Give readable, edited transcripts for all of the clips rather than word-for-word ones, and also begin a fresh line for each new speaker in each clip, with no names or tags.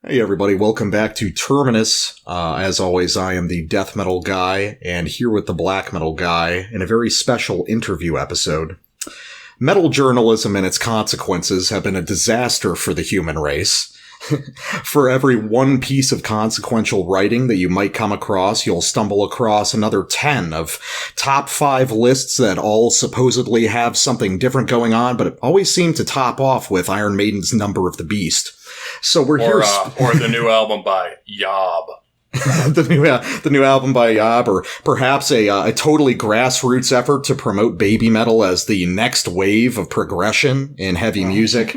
Hey everybody, welcome back to Terminus. As always, I am the death metal guy, and here with the black metal guy in a very special interview episode. Metal journalism and its consequences have been a disaster for the human race. For every one piece of consequential writing that you might come across, you'll stumble across another 10 of top 5 lists that all supposedly have something different going on, but it always seem to top off with Iron Maiden's Number of the Beast. So we're here,
or the new album by Yob.
the new album by Yob, or perhaps a totally grassroots effort to promote baby metal as the next wave of progression in heavy music.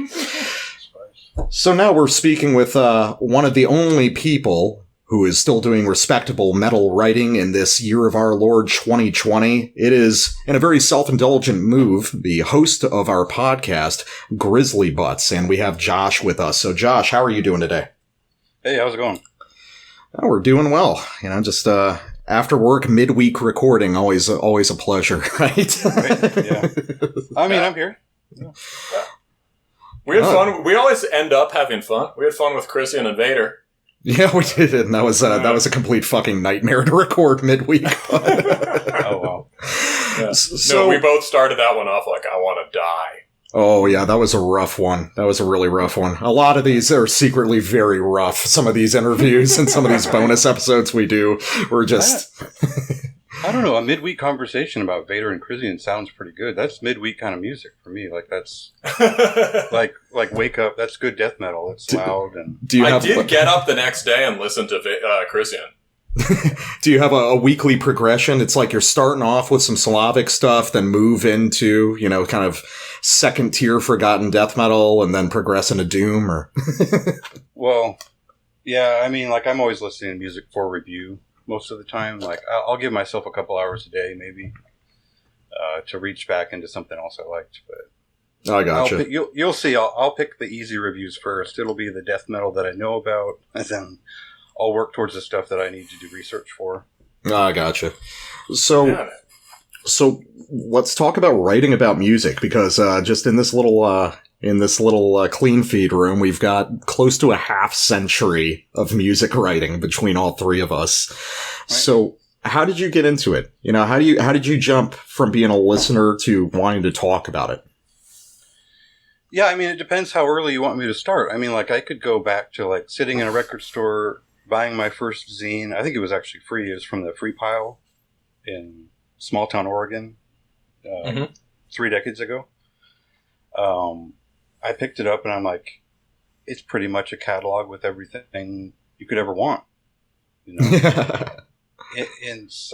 So now we're speaking with one of the only people who is still doing respectable metal writing in this year of our Lord 2020. It is, in a very self-indulgent move, the host of our podcast, Grizzlybutts, and we have Josh with us. So Josh, how are you doing today?
Hey, how's it going?
Oh, we're doing well. You know, just after work, midweek recording, always a pleasure, right?
Right, yeah. I mean, I'm here. Yeah.
We had fun. We always end up having fun. We had fun with Christian and Vader.
Yeah, we did, and that was a complete fucking nightmare to record midweek.
Oh wow!
Yeah. So we both started that one off like I want to die.
Oh yeah, that was a rough one. That was a really rough one. A lot of these are secretly very rough. Some of these interviews and some of these bonus episodes we do were just.
I don't know. A midweek conversation about Vader and Christian sounds pretty good. That's midweek kind of music for me. Like that's like wake up. That's good death metal. It's loud and.
I did get up the next day and listen to Christian.
Do you have a weekly progression? It's like you're starting off with some Slavic stuff, then move into, you know, kind of second tier forgotten death metal, and then progress into doom, or.
Well, yeah. I mean, like I'm always listening to music for review. Most of the time, like I'll give myself a couple hours a day, maybe, to reach back into something else I liked. But
I gotcha.
You'll see. I'll pick the easy reviews first. It'll be the death metal that I know about, and then I'll work towards the stuff that I need to do research for.
I gotcha. So let's talk about writing about music, because just in this little clean feed room, we've got close to a half century of music writing between all three of us. Right. So how did you get into it? You know, how did you jump from being a listener to wanting to talk about it?
Yeah, I mean, it depends how early you want me to start. I mean, like I could go back to like sitting in a record store, buying my first zine. I think it was actually free. It was from the Free Pile in small town Oregon, 3 decades ago. I picked it up and I'm like, it's pretty much a catalog with everything you could ever want. You know, it's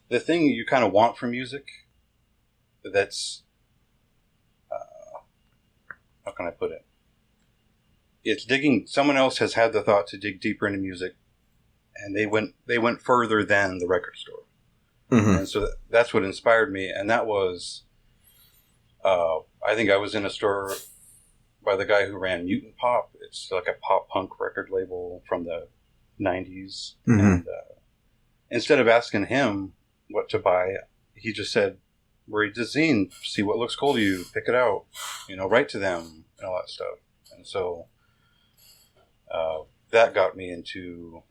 the thing you kind of want from music. That's how can I put it? It's digging. Someone else has had the thought to dig deeper into music, and they went further than the record store, and so that's what inspired me. And that was. I think I was in a store by the guy who ran Mutant Pop. It's like a pop punk record label from the 90s. And instead of asking him what to buy, he just said, read the zine, see what looks cool to you, pick it out, you know, write to them and all that stuff. And so that got me into,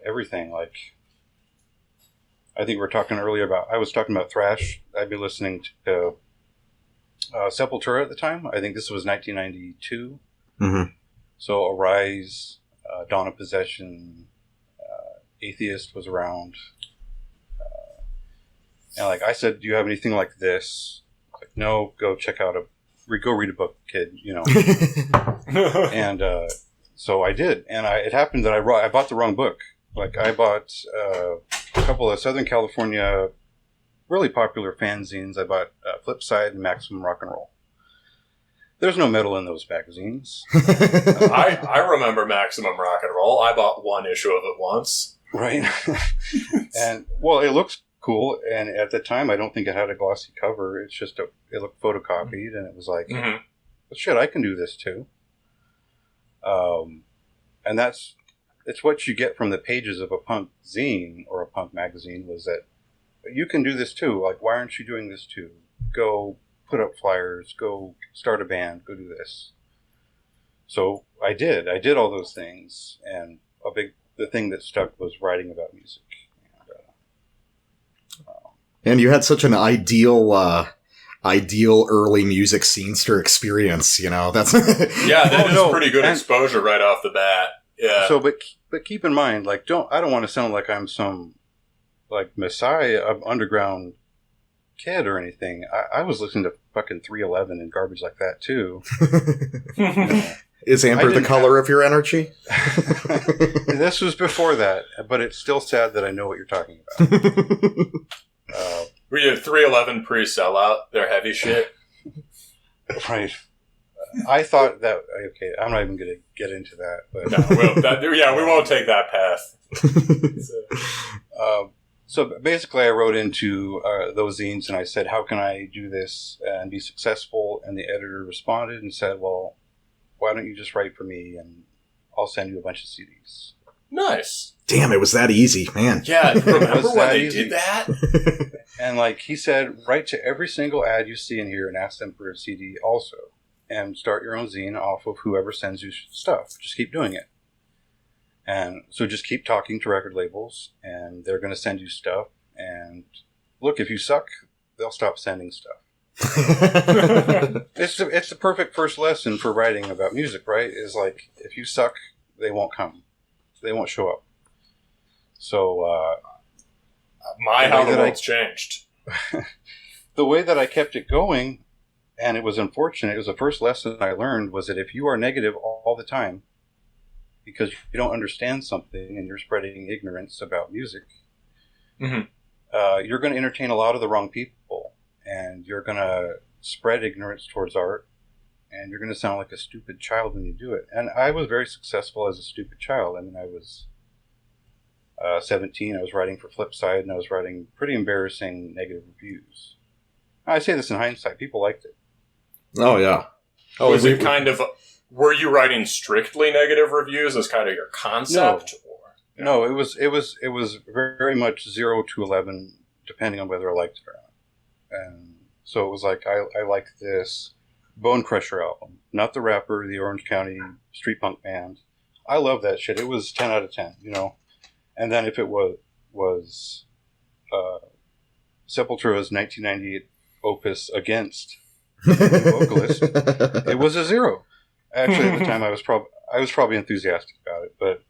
everything. Like, I think we were talking earlier about, I was talking about thrash. I'd be listening to Sepultura at the time. I think this was 1992. So Arise, Dawn of Possession, Atheist was around. And like I said, do you have anything like this? Like, no, go check out go read a book, kid, you know. And so I did. And it happened that I bought the wrong book. Like I bought a couple of Southern California really popular fanzines. I bought Flipside and Maximum Rock and Roll. There's no metal in those magazines.
I remember Maximum Rock and Roll. I bought one issue of it once.
Right. And, well, it looks cool. And at the time, I don't think it had a glossy cover. It's just, it looked photocopied. And it was like, well, shit, I can do this too. And it's what you get from the pages of a punk zine or a punk magazine, was that you can do this too. Like, why aren't you doing this too? Go put up flyers, go start a band, go do this. So I did all those things, and the thing that stuck was writing about music.
And you had such an ideal early music scenester experience, That's
Yeah, that is pretty good exposure right off the bat. Yeah.
So, but keep in mind, I don't want to sound like I'm some messiah of underground kid or anything. I was listening to fucking 311 and garbage like that too.
Is amber the color of your energy?
This was before that, but it's still sad that I know what you're talking about.
We had 311 pre-sellout. They're heavy shit.
Right. I thought that... Okay, I'm not even going to get into that. But
no, we won't take that path.
So basically, I wrote into those zines and I said, how can I do this and be successful? And the editor responded and said, well, why don't you just write for me and I'll send you a bunch of CDs.
Nice.
Damn, it was that easy, man.
Yeah, remember when they did that?
And he said, write to every single ad you see in here and ask them for a CD also. And start your own zine off of whoever sends you stuff. Just keep doing it. And so just keep talking to record labels and they're going to send you stuff. And look, if you suck, they'll stop sending stuff. It's the perfect first lesson for writing about music, right? Is if you suck, they won't come. They won't show up. So,
how the world's changed.
The way that I kept it going, and it was unfortunate, it was the first lesson I learned, was that if you are negative all the time, because you don't understand something and you're spreading ignorance about music,
mm-hmm.
You're going to entertain a lot of the wrong people, and you're going to spread ignorance towards art, and you're going to sound like a stupid child when you do it. And I was very successful as a stupid child. I mean, I was 17. I was writing for Flipside, and I was writing pretty embarrassing negative reviews. I say this in hindsight. People liked it.
Oh, yeah.
Oh, was it kind of... Were you writing strictly negative reviews as kind of your concept?
No, it was very, very much 0 to 11, depending on whether I liked it or not. And so it was I liked this Bone Crusher album, not the rapper, the Orange County street punk band. I love that shit. It was 10 out of 10, And then if it was Sepultura's 1998 opus Against vocalist, it was a 0. Actually, at the time, I was probably enthusiastic about it, but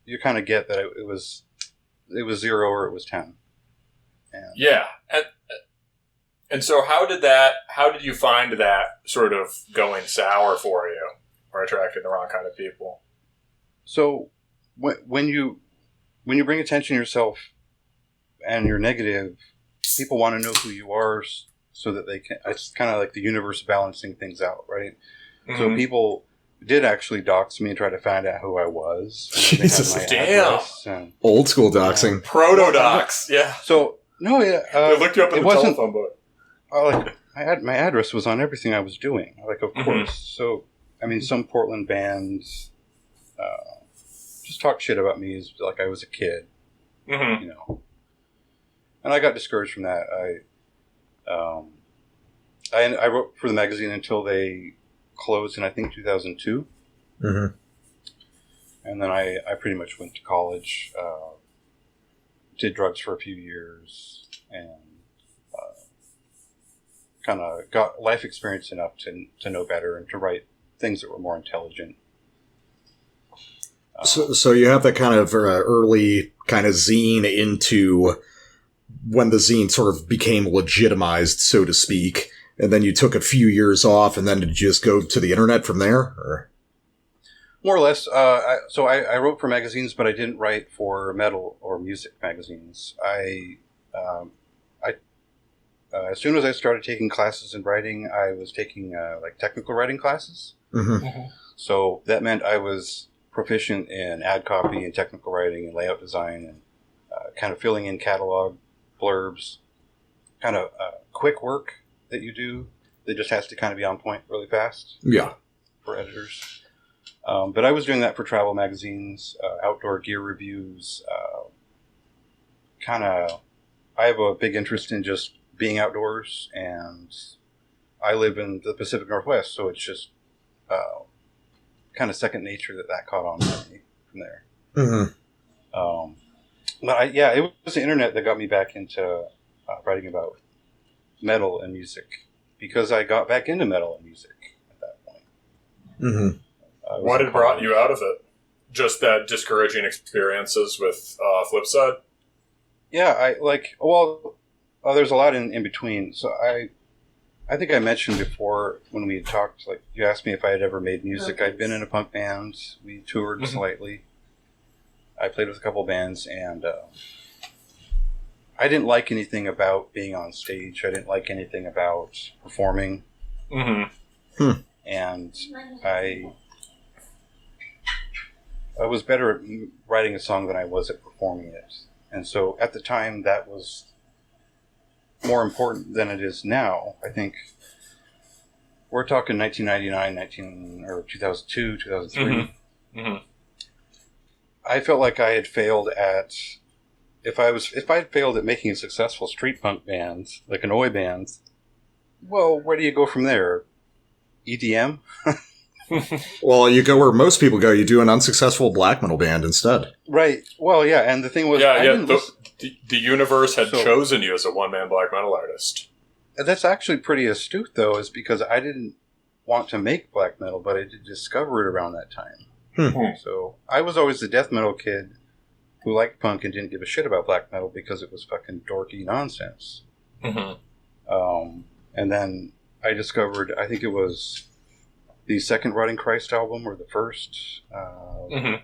you kind of get that it was 0 or it was 10. And
yeah, and so how did you find that sort of going sour for you, or attracting the wrong kind of people?
So when you bring attention to yourself and you're negative, people want to know who you are so that they can. It's kind of like the universe balancing things out, right? Mm-hmm. So people did actually dox me and try to find out who I was.
Jesus,
damn!
Old school doxing,
proto-dox, yeah.
So no, yeah,
they looked you up in the telephone book.
My address was on everything I was doing. Of
mm-hmm.
course. So I mean, some Portland bands just talk shit about me as I was a kid,
mm-hmm.
And I got discouraged from that. I wrote for the magazine until they closed in, I think, 2002.
Mm-hmm.
And then I pretty much went to college, did drugs for a few years, and kind of got life experience enough to know better and to write things that were more intelligent.
So you have that kind of early kind of zine into when the zine sort of became legitimized, so to speak, and then you took a few years off, and then did you just go to the internet from there? Or?
More or less. I wrote for magazines, but I didn't write for metal or music magazines. As soon as I started taking classes in writing, I was taking technical writing classes.
Mm-hmm. Mm-hmm.
So that meant I was proficient in ad copy and technical writing and layout design and kind of filling in catalog blurbs, kind of quick work that you do that just has to kind of be on point really fast.
Yeah.
For editors. But I was doing that for travel magazines, outdoor gear reviews, I have a big interest in just being outdoors, and I live in the Pacific Northwest, so it's just kind of second nature that caught on to me from there.
Mm-hmm.
But it was the internet that got me back into writing about metal and music, because I got back into metal and music at that point.
Mm-hmm.
What had brought you out of it? Just that discouraging experiences with Flipside?
Yeah, there's a lot in between. So I think I mentioned before when we had talked, like, you asked me if I had ever made music. I'd been in a punk band. We toured slightly. I played with a couple bands, and I didn't like anything about being on stage. I didn't like anything about performing. And I was better at writing a song than I was at performing it. And so at the time, that was more important than it is now. I think we're talking 1999, or 2002, 2003. I felt like I had failed at, if I had failed at making a successful street punk band, like an Oi band, well, where do you go from there? EDM?
Well, you go where most people go. You do an unsuccessful black metal band instead.
Right. Well, yeah, and the thing was...
The universe had chosen you as a one-man black metal artist.
That's actually pretty astute, though, is because I didn't want to make black metal, but I did discover it around that time. So I was always the death metal kid who liked punk and didn't give a shit about black metal because it was fucking dorky nonsense. And then I discovered, I think it was the second Rotting Christ album, or the first. And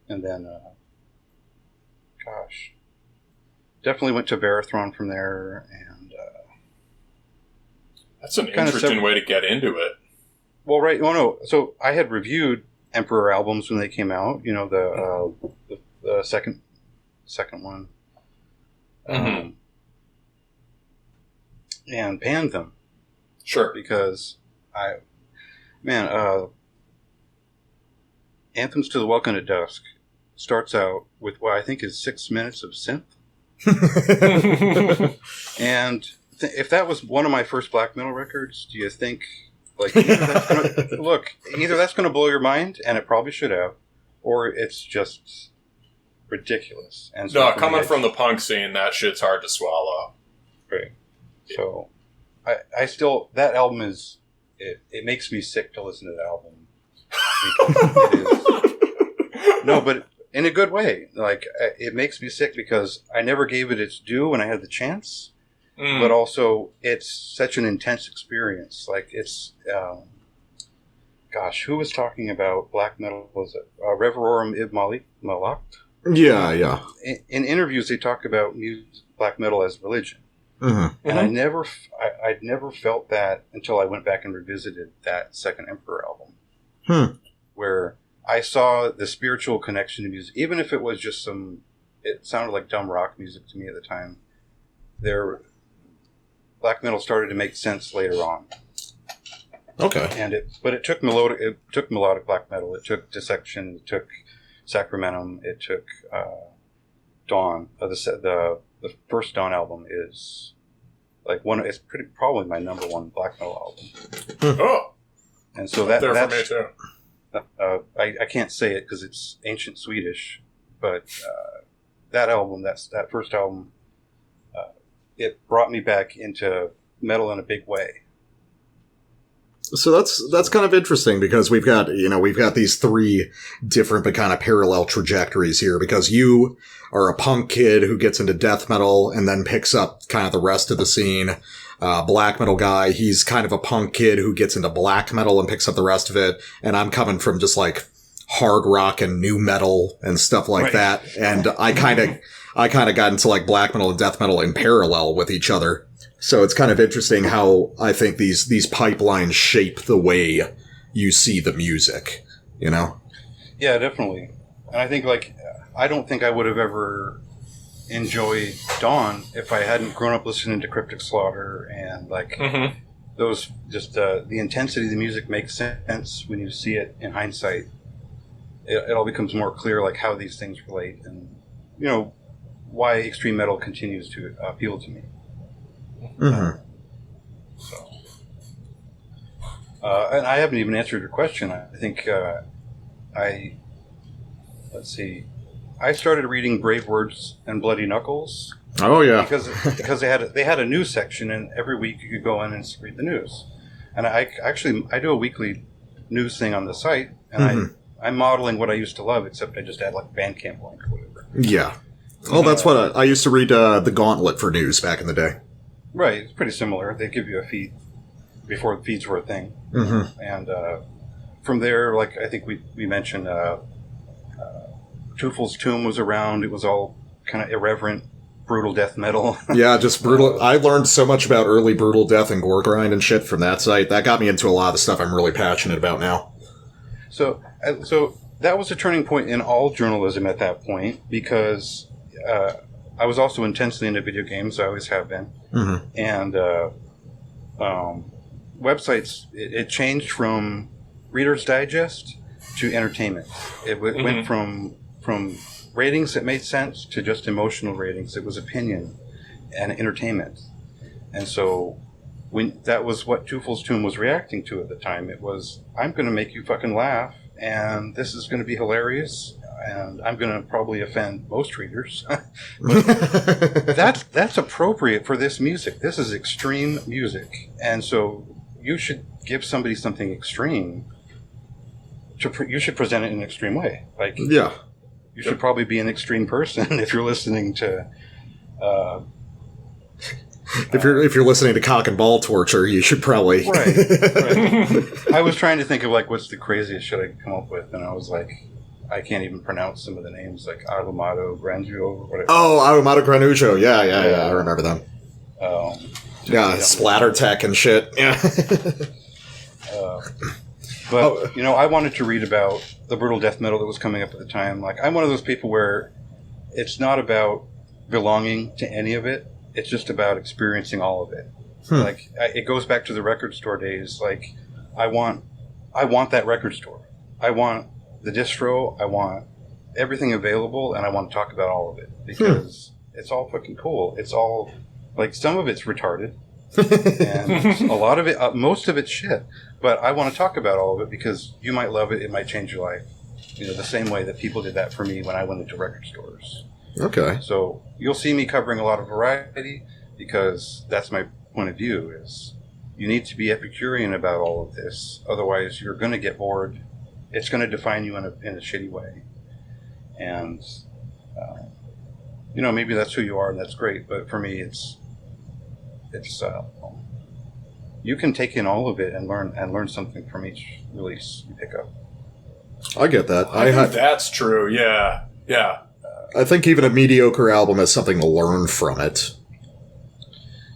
then, definitely went to Verathron from there. And
that's an interesting way to get into it.
Well, right. Oh, no. So I had reviewed Emperor albums when they came out. You know, the second one. And panned them.
Sure.
Because Anthems to the Welcome at Dusk starts out with what I think is 6 minutes of synth. And if that was one of my first black metal records, do you think, like, either that's going to blow your mind, and it probably should have, or it's just ridiculous. And so
coming from the punk scene, that shit's hard to swallow.
Right. So, I still, that album is, it makes me sick to listen to that album. It is. No, but in a good way. Like, it makes me sick because I never gave it its due when I had the chance. But also, it's such an intense experience. Like, it's, who was talking about black metal? Was it Reverorum Ib Malak?
Yeah.
In interviews, they talk about black metal as religion. And I'd never felt that until I went back and revisited that second Emperor album. Where I saw the spiritual connection to music, even if it was just it sounded like dumb rock music to me at the time. Black metal started to make sense later on.
Okay.
But it took melodic black metal. It took Dissection. It took Sacramentum. It took Dawn. The first Dawn album is like it's probably my number one black metal album.
Oh,
and so
that's for me too.
I can't say it because it's ancient Swedish, but that album, that first album, it brought me back into metal in a big way.
So that's kind of interesting because we've got these three different but kind of parallel trajectories here, because you are a punk kid who gets into death metal and then picks up kind of the rest of the scene. Black metal guy, he's kind of a punk kid who gets into black metal and picks up the rest of it. And I'm coming from just like hard rock and new metal and stuff like that. And I kind of got into like black metal and death metal in parallel with each other. So it's kind of interesting how I think these pipelines shape the way you see the music, you know? Yeah,
definitely. And I think, like, I don't think I would have ever enjoyed Dawn if I hadn't grown up listening to Cryptic Slaughter and, like, those, just the intensity of the music makes sense when you see it in hindsight. It all becomes more clear, like, how these things relate and, you know, why extreme metal continues to appeal to me. And I haven't even answered your question. I think let's see. I started reading Brave Words and Bloody Knuckles.
Oh yeah,
because they had a news section, and every week you could go in and read the news. And I do a weekly news thing on the site, and I'm modeling what I used to love, except I just add like Bandcamp link or whatever.
Yeah. Oh, that's what I used to read the Gauntlet for news back in the day. Right.
It's pretty similar. They give you a feed before the feeds were a thing. And from there, like I think we mentioned, Tufil's Tomb was around. It was all kind of irreverent, brutal death metal. Yeah, just brutal. I learned so much about early brutal death and gore grind and shit from that site. That got me into a lot of the stuff I'm really passionate about now. So that was a turning point in all journalism at that point, because I was also intensely into video games. I always have been. And websites, it changed from Reader's Digest to entertainment. It went from ratings that made sense to just emotional ratings. It was opinion and entertainment. And so that was what Tufil's Tomb was reacting to at the time. It was, I'm going to make you fucking laugh, and this is going to be hilarious, and I'm going to probably offend most readers. That's appropriate for this music. This is extreme music. And so you should give somebody something extreme. You should present it in an extreme way. Like, yeah. You should probably be an extreme person if you're listening to. If you're listening to Cock and Ball Torture, you should probably. Right. I was trying to think of like what's the craziest shit I could come up with, and I was like, I can't even pronounce some of the names, like Armado Granugio or whatever. Oh, Armado Granugio, yeah, I remember them. Yeah, splatter tech and shit. Yeah. But, I wanted to read about the brutal death metal that was coming up at the time. Like, I'm one of those people where it's not about belonging to any of it. It's just about experiencing all of it. Like, it goes back to the record store days. Like, I want that record store. I want the distro. I want everything available, and I want to talk about all of it. Because it's all fucking cool. It's all, like, some of it's retarded. And a lot of it, most of it's shit. But I want to talk about all of it because you might love it. It might change your life. The same way that people did that for me when I went into record stores. Okay. So you'll see me covering a lot of variety because that's my point of view is you need to be Epicurean about all of this. Otherwise, you're going to get bored. It's going to define you in a shitty way. And, maybe that's who you are and that's great. But for me, it's you can take in all of it and learn something from each release you pick up. I get that.
I think that's true. Yeah.
I think even a mediocre album has something to learn from it.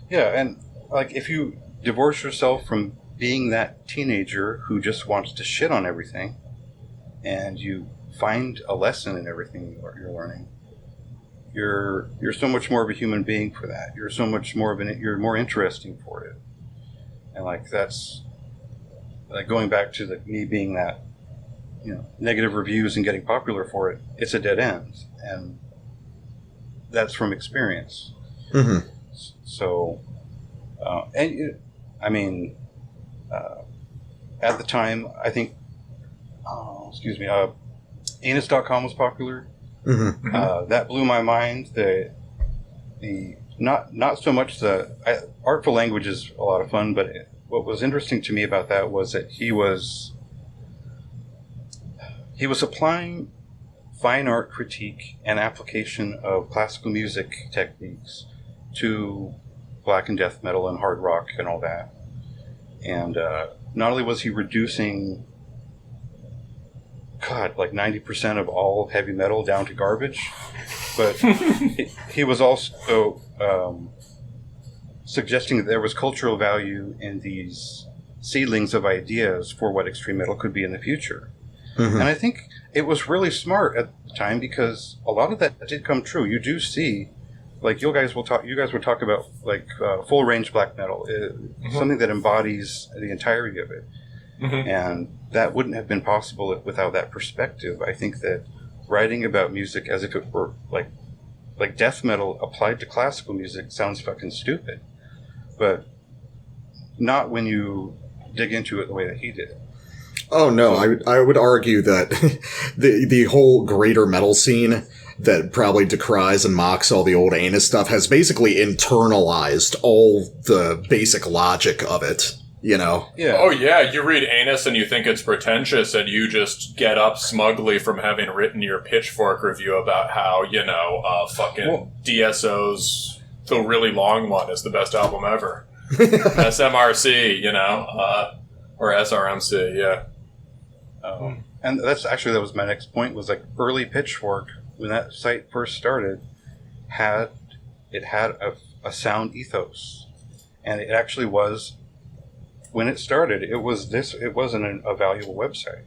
Yeah, and like if you divorce yourself from being that teenager who just wants to shit on everything, and you find a lesson in everything you're learning, you're so much more of a human being for that. You're so much more you're more interesting for it. And like that's like going back to me being that negative reviews and getting popular for it. It's a dead end, and that's from experience. So, at the time, I think, anus.com was popular. That blew my mind. The not so much the artful language is a lot of fun, but what was interesting to me about that was that he was applying fine art critique and application of classical music techniques to black and death metal and hard rock and all that. And not only was he reducing like 90% of all heavy metal down to garbage, but he was also suggesting that there was cultural value in these seedlings of ideas for what extreme metal could be in the future. And I think it was really smart at the time because a lot of that did come true. You do see, like you guys will talk about like full range black metal, something that embodies the entirety of it. And that wouldn't have been possible without that perspective. I think that writing about music as if it were like death metal applied to classical music sounds fucking stupid. But not when you dig into it the way that he did.
Oh no, I would argue that the whole greater metal scene that probably decries and mocks all the old anus stuff has basically internalized all the basic logic of it, you know?
Yeah.
Oh yeah, you read anus and you think it's pretentious and you just get up smugly from having written your Pitchfork review about how, fucking DSO's The Really Long One is the best album ever. SMRC, or SRMC, yeah.
And that was my next point, was like early Pitchfork, when that site first started, had a sound ethos. And it actually was, when it started, it wasn't a valuable website.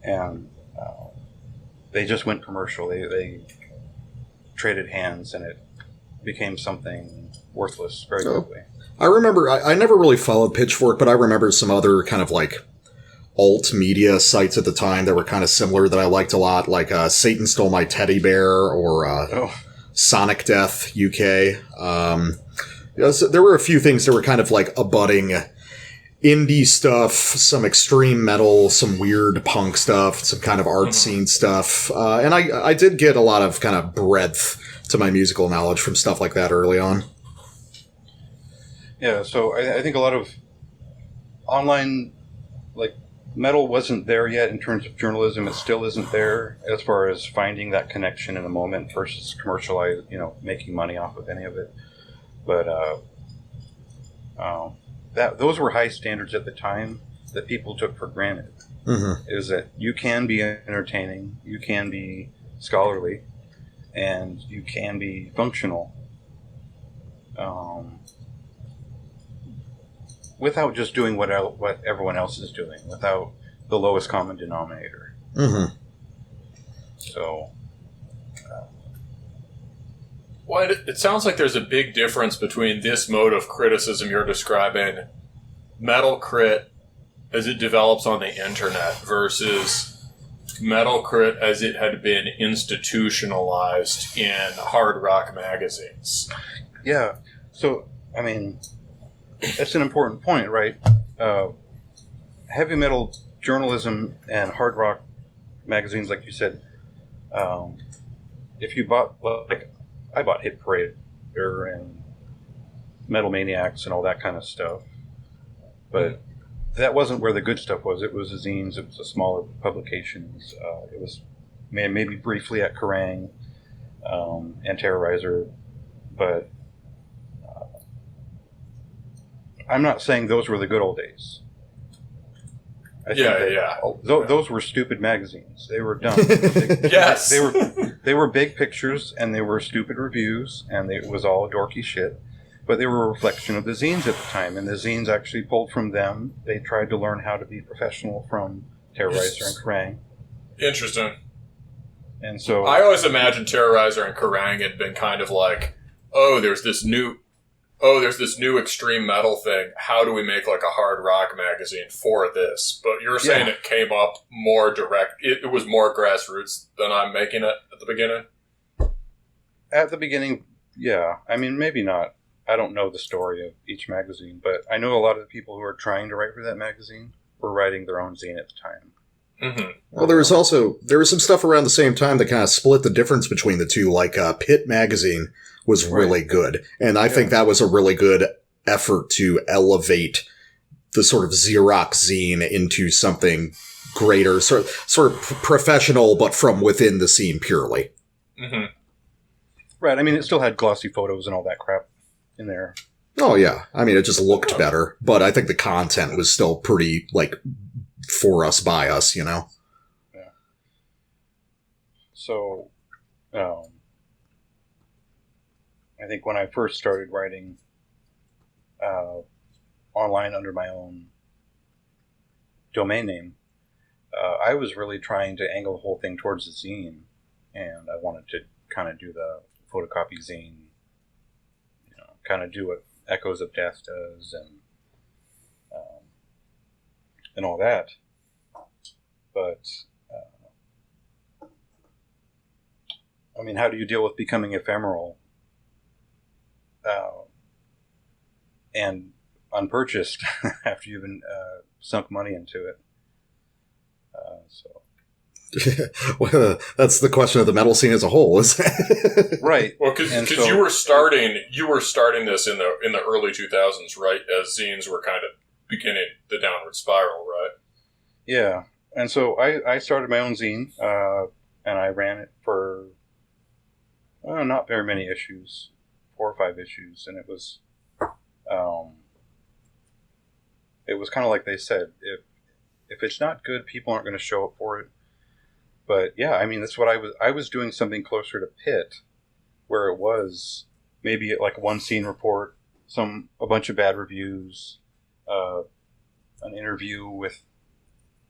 And they just went commercial. They traded hands, and it became something worthless very quickly.
I remember, I never really followed Pitchfork, but I remember some other kind of like alt media sites at the time that were kind of similar that I liked a lot, like Satan Stole My Teddy Bear or Sonic Death UK. So there were a few things that were kind of like abutting indie stuff, some extreme metal, some weird punk stuff, some kind of art scene stuff. And I did get a lot of kind of breadth to my musical knowledge from stuff like that early on.
Yeah, so I think a lot of online, like, metal wasn't there yet in terms of journalism. It still isn't there as far as finding that connection in the moment versus commercialized, making money off of any of it. But those were high standards at the time that people took for granted. Mm-hmm. Is that you can be entertaining, you can be scholarly, and you can be functional. Without just doing what everyone else is doing, without the lowest common denominator. Mm-hmm. So,
well, it sounds like there's a big difference between this mode of criticism you're describing, metal crit as it develops on the internet, versus metal crit as it had been institutionalized in hard rock magazines.
Yeah. So, I mean, that's an important point, right? Heavy metal journalism and hard rock magazines, like you said, if you bought, I bought Hit Parade and Metal Maniacs and all that kind of stuff, but that wasn't where the good stuff was. It was the zines, it was the smaller publications, it was maybe briefly at Kerrang and Terrorizer, but I'm not saying those were the good old days. Those were stupid magazines. They were dumb.
Yes.
They were big pictures, and they were stupid reviews, and it was all dorky shit. But they were a reflection of the zines at the time, and the zines actually pulled from them. They tried to learn how to be professional from Terrorizer and Kerrang.
Interesting.
And so
I always imagined Terrorizer and Kerrang had been kind of like, there's this new extreme metal thing. How do we make like a hard rock magazine for this? But you're saying it came up more direct. It was more grassroots than I'm making it at the beginning?
At the beginning, yeah. I mean, maybe not. I don't know the story of each magazine, but I know a lot of the people who are trying to write for that magazine were writing their own zine at the time.
Mm-hmm.
Well, there was some stuff around the same time that kind of split the difference between the two, like Pit Magazine was really good. And I think that was a really good effort to elevate the sort of Xerox zine into something greater, sort of professional, but from within the scene purely.
Mm-hmm.
Right. I mean, it still had glossy photos and all that crap in there.
Oh, yeah. I mean, it just looked better, but I think the content was still pretty, like, for us, by us, Yeah.
So, I think when I first started writing online under my own domain name, I was really trying to angle the whole thing towards the zine, and I wanted to kind of do the photocopy zine, kind of do what Echoes of Death does, and all that. But I mean, how do you deal with becoming ephemeral? And unpurchased after you've been sunk money into it. So.
Well, that's the question of the metal scene as a whole, is
right? Well, because you were starting this in the early 2000s, right? As zines were kind of beginning the downward spiral, right?
Yeah, and so I started my own zine, and I ran it for not very many issues, 4 or 5 issues, and it was kind of like they said, if it's not good, people aren't going to show up for it. But yeah, I mean, that's what I was doing something closer to Pit, where it was maybe like one scene report, a bunch of bad reviews, an interview with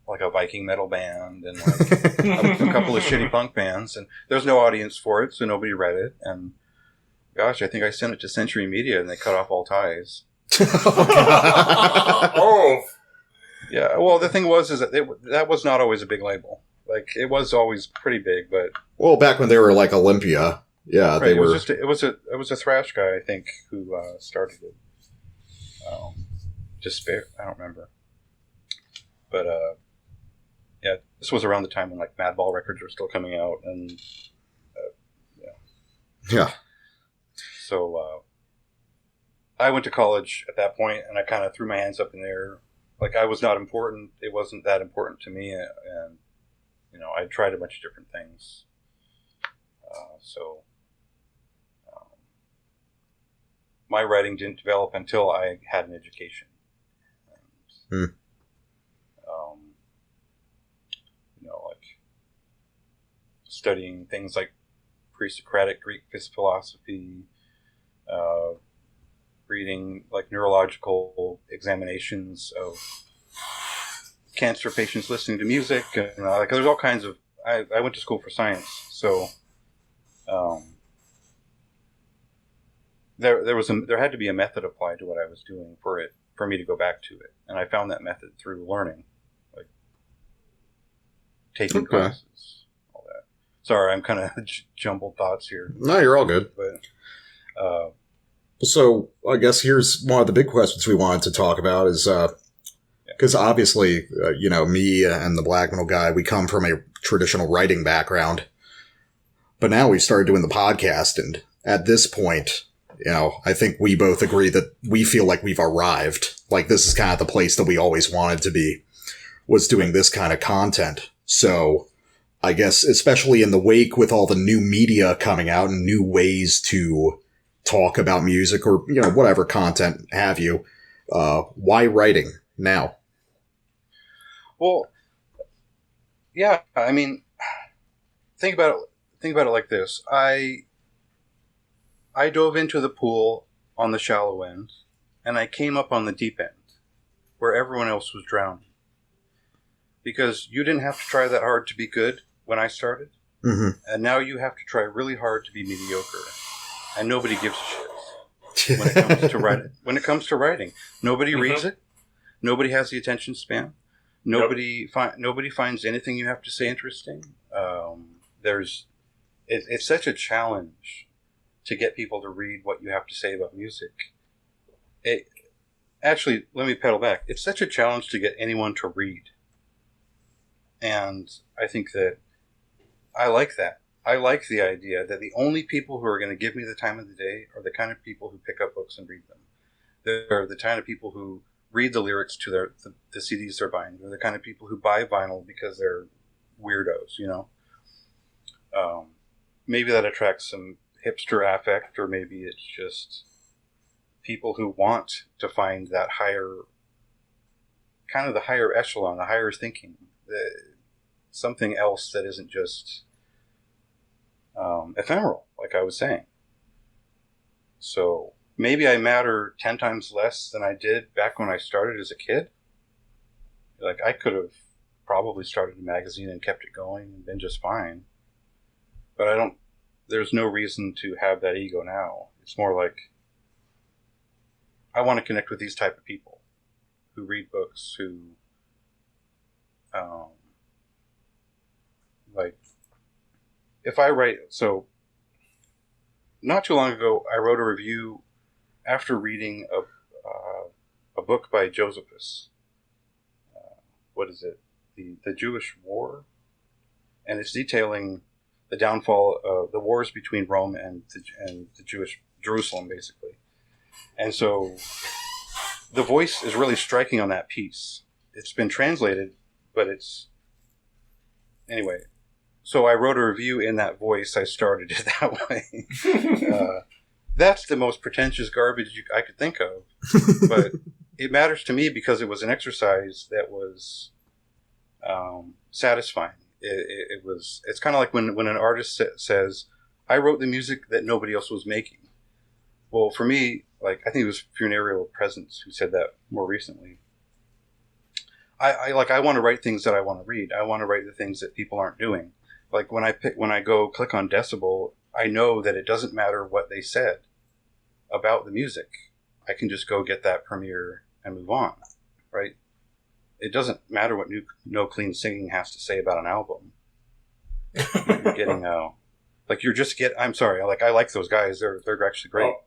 like a Viking metal band and like a couple of shitty punk bands, and there's no audience for it, so nobody read it. And gosh, I think I sent it to Century Media, and they cut off all ties.
Oh,
yeah. Well, the thing was, is that that was not always a big label. Like, it was always pretty big, but...
Well, back when they were like Olympia, yeah,
right,
they were...
It was a thrash guy, I think, who started it. Despair, I don't remember. But, yeah, this was around the time when, like, Madball records were still coming out, and, yeah.
Yeah.
So, I went to college at that point, and I kind of threw my hands up in the air. Like, I was not important. It wasn't that important to me, and you know, I tried a bunch of different things. My writing didn't develop until I had an education. And, you know, like studying things like pre-Socratic Greek philosophy, reading like neurological examinations of cancer patients listening to music, and like there's all kinds of. I went to school for science, so there had to be a method applied to what I was doing for me to go back to it, and I found that method through learning, like taking classes, all that. Sorry, I'm kind of jumbled thoughts here.
No, you're all good.
But
so I guess here's one of the big questions we wanted to talk about is. Because obviously, you know, me and the black metal guy, we come from a traditional writing background. But now we started doing the podcast, and at this point, you know, I think we both agree that we feel like we've arrived. Like, this is kind of the place that we always wanted to be, was doing this kind of content. So I guess, especially in the wake with all the new media coming out and new ways to talk about music or, you know, whatever content have you, why writing now?
Well, yeah, I mean, think about it like this. I dove into the pool on the shallow end, and I came up on the deep end, where everyone else was drowning. Because you didn't have to try that hard to be good when I started, and now you have to try really hard to be mediocre, and nobody gives a shit when it comes to writing. When it comes to writing, nobody reads it. Nobody has the attention span. Nobody finds anything you have to say interesting. It's such a challenge to get people to read what you have to say about music. Actually, let me pedal back. It's such a challenge to get anyone to read. And I think that I like that. I like the idea that the only people who are going to give me the time of the day are the kind of people who pick up books and read them. They're the kind of people who read the lyrics to the CDs they're buying. They're the kind of people who buy vinyl because they're weirdos, you know. Maybe that attracts some hipster affect, or maybe it's just people who want to find that higher, kind of the higher echelon, the higher thinking, something else that isn't just ephemeral, like I was saying. So maybe I matter 10 times less than I did back when I started as a kid. Like, I could have probably started a magazine and kept it going and been just fine. But there's no reason to have that ego now. It's more like, I want to connect with these type of people who read books, who, like, if I write, so, not too long ago, I wrote a review after reading a book by Josephus. What is it? The Jewish War? And it's detailing the downfall of the wars between Rome and the Jewish Jerusalem, basically. And so the voice is really striking on that piece. It's been translated, but it's... Anyway, so I wrote a review in that voice. I started it that way. That's the most pretentious garbage I could think of. But it matters to me because it was an exercise that was satisfying. It's kind of like when an artist says, I wrote the music that nobody else was making. Well, for me, like, I think it was Funereal Presence who said that more recently. I want to write things that I want to read. I want to write the things that people aren't doing. Like when I go click on Decibel, I know that it doesn't matter what they said about the music. I can just go get that premiere and move on, right? It doesn't matter what No Clean Singing has to say about an album. You're getting I'm sorry, I like those guys. They're actually great. Oh.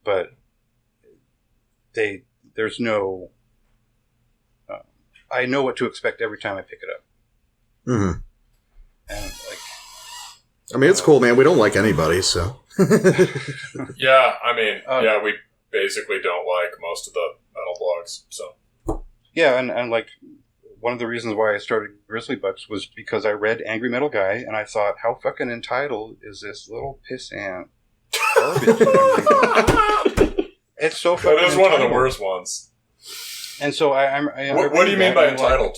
But there's no... I know what to expect every time I pick it up.
Mm-hmm.
And
I mean, it's cool, man. We don't like anybody, so...
Yeah, I mean, we basically don't like most of the metal blogs, so...
Yeah, and like, one of the reasons why I started Grizzlybutts was because I read Angry Metal Guy, and I thought, how fucking entitled is this little pissant garbage? It's so fucking
That is one of the worst ones.
And so
what do you mean by entitled?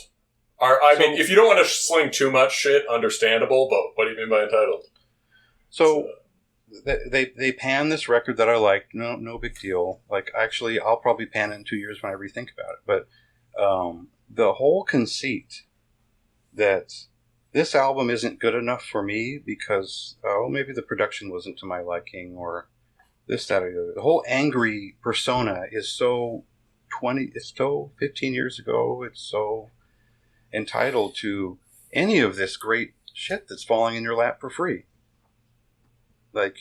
I mean, if you don't want to sling too much shit, understandable, but what do you mean by entitled?
So they pan this record that I liked. No big deal. Like, actually, I'll probably pan it in 2 years when I rethink about it. But the whole conceit that this album isn't good enough for me because, maybe the production wasn't to my liking, or this, that, or the other. The whole angry persona is so... it's so 15 years ago. It's so entitled to any of this great shit that's falling in your lap for free. Like,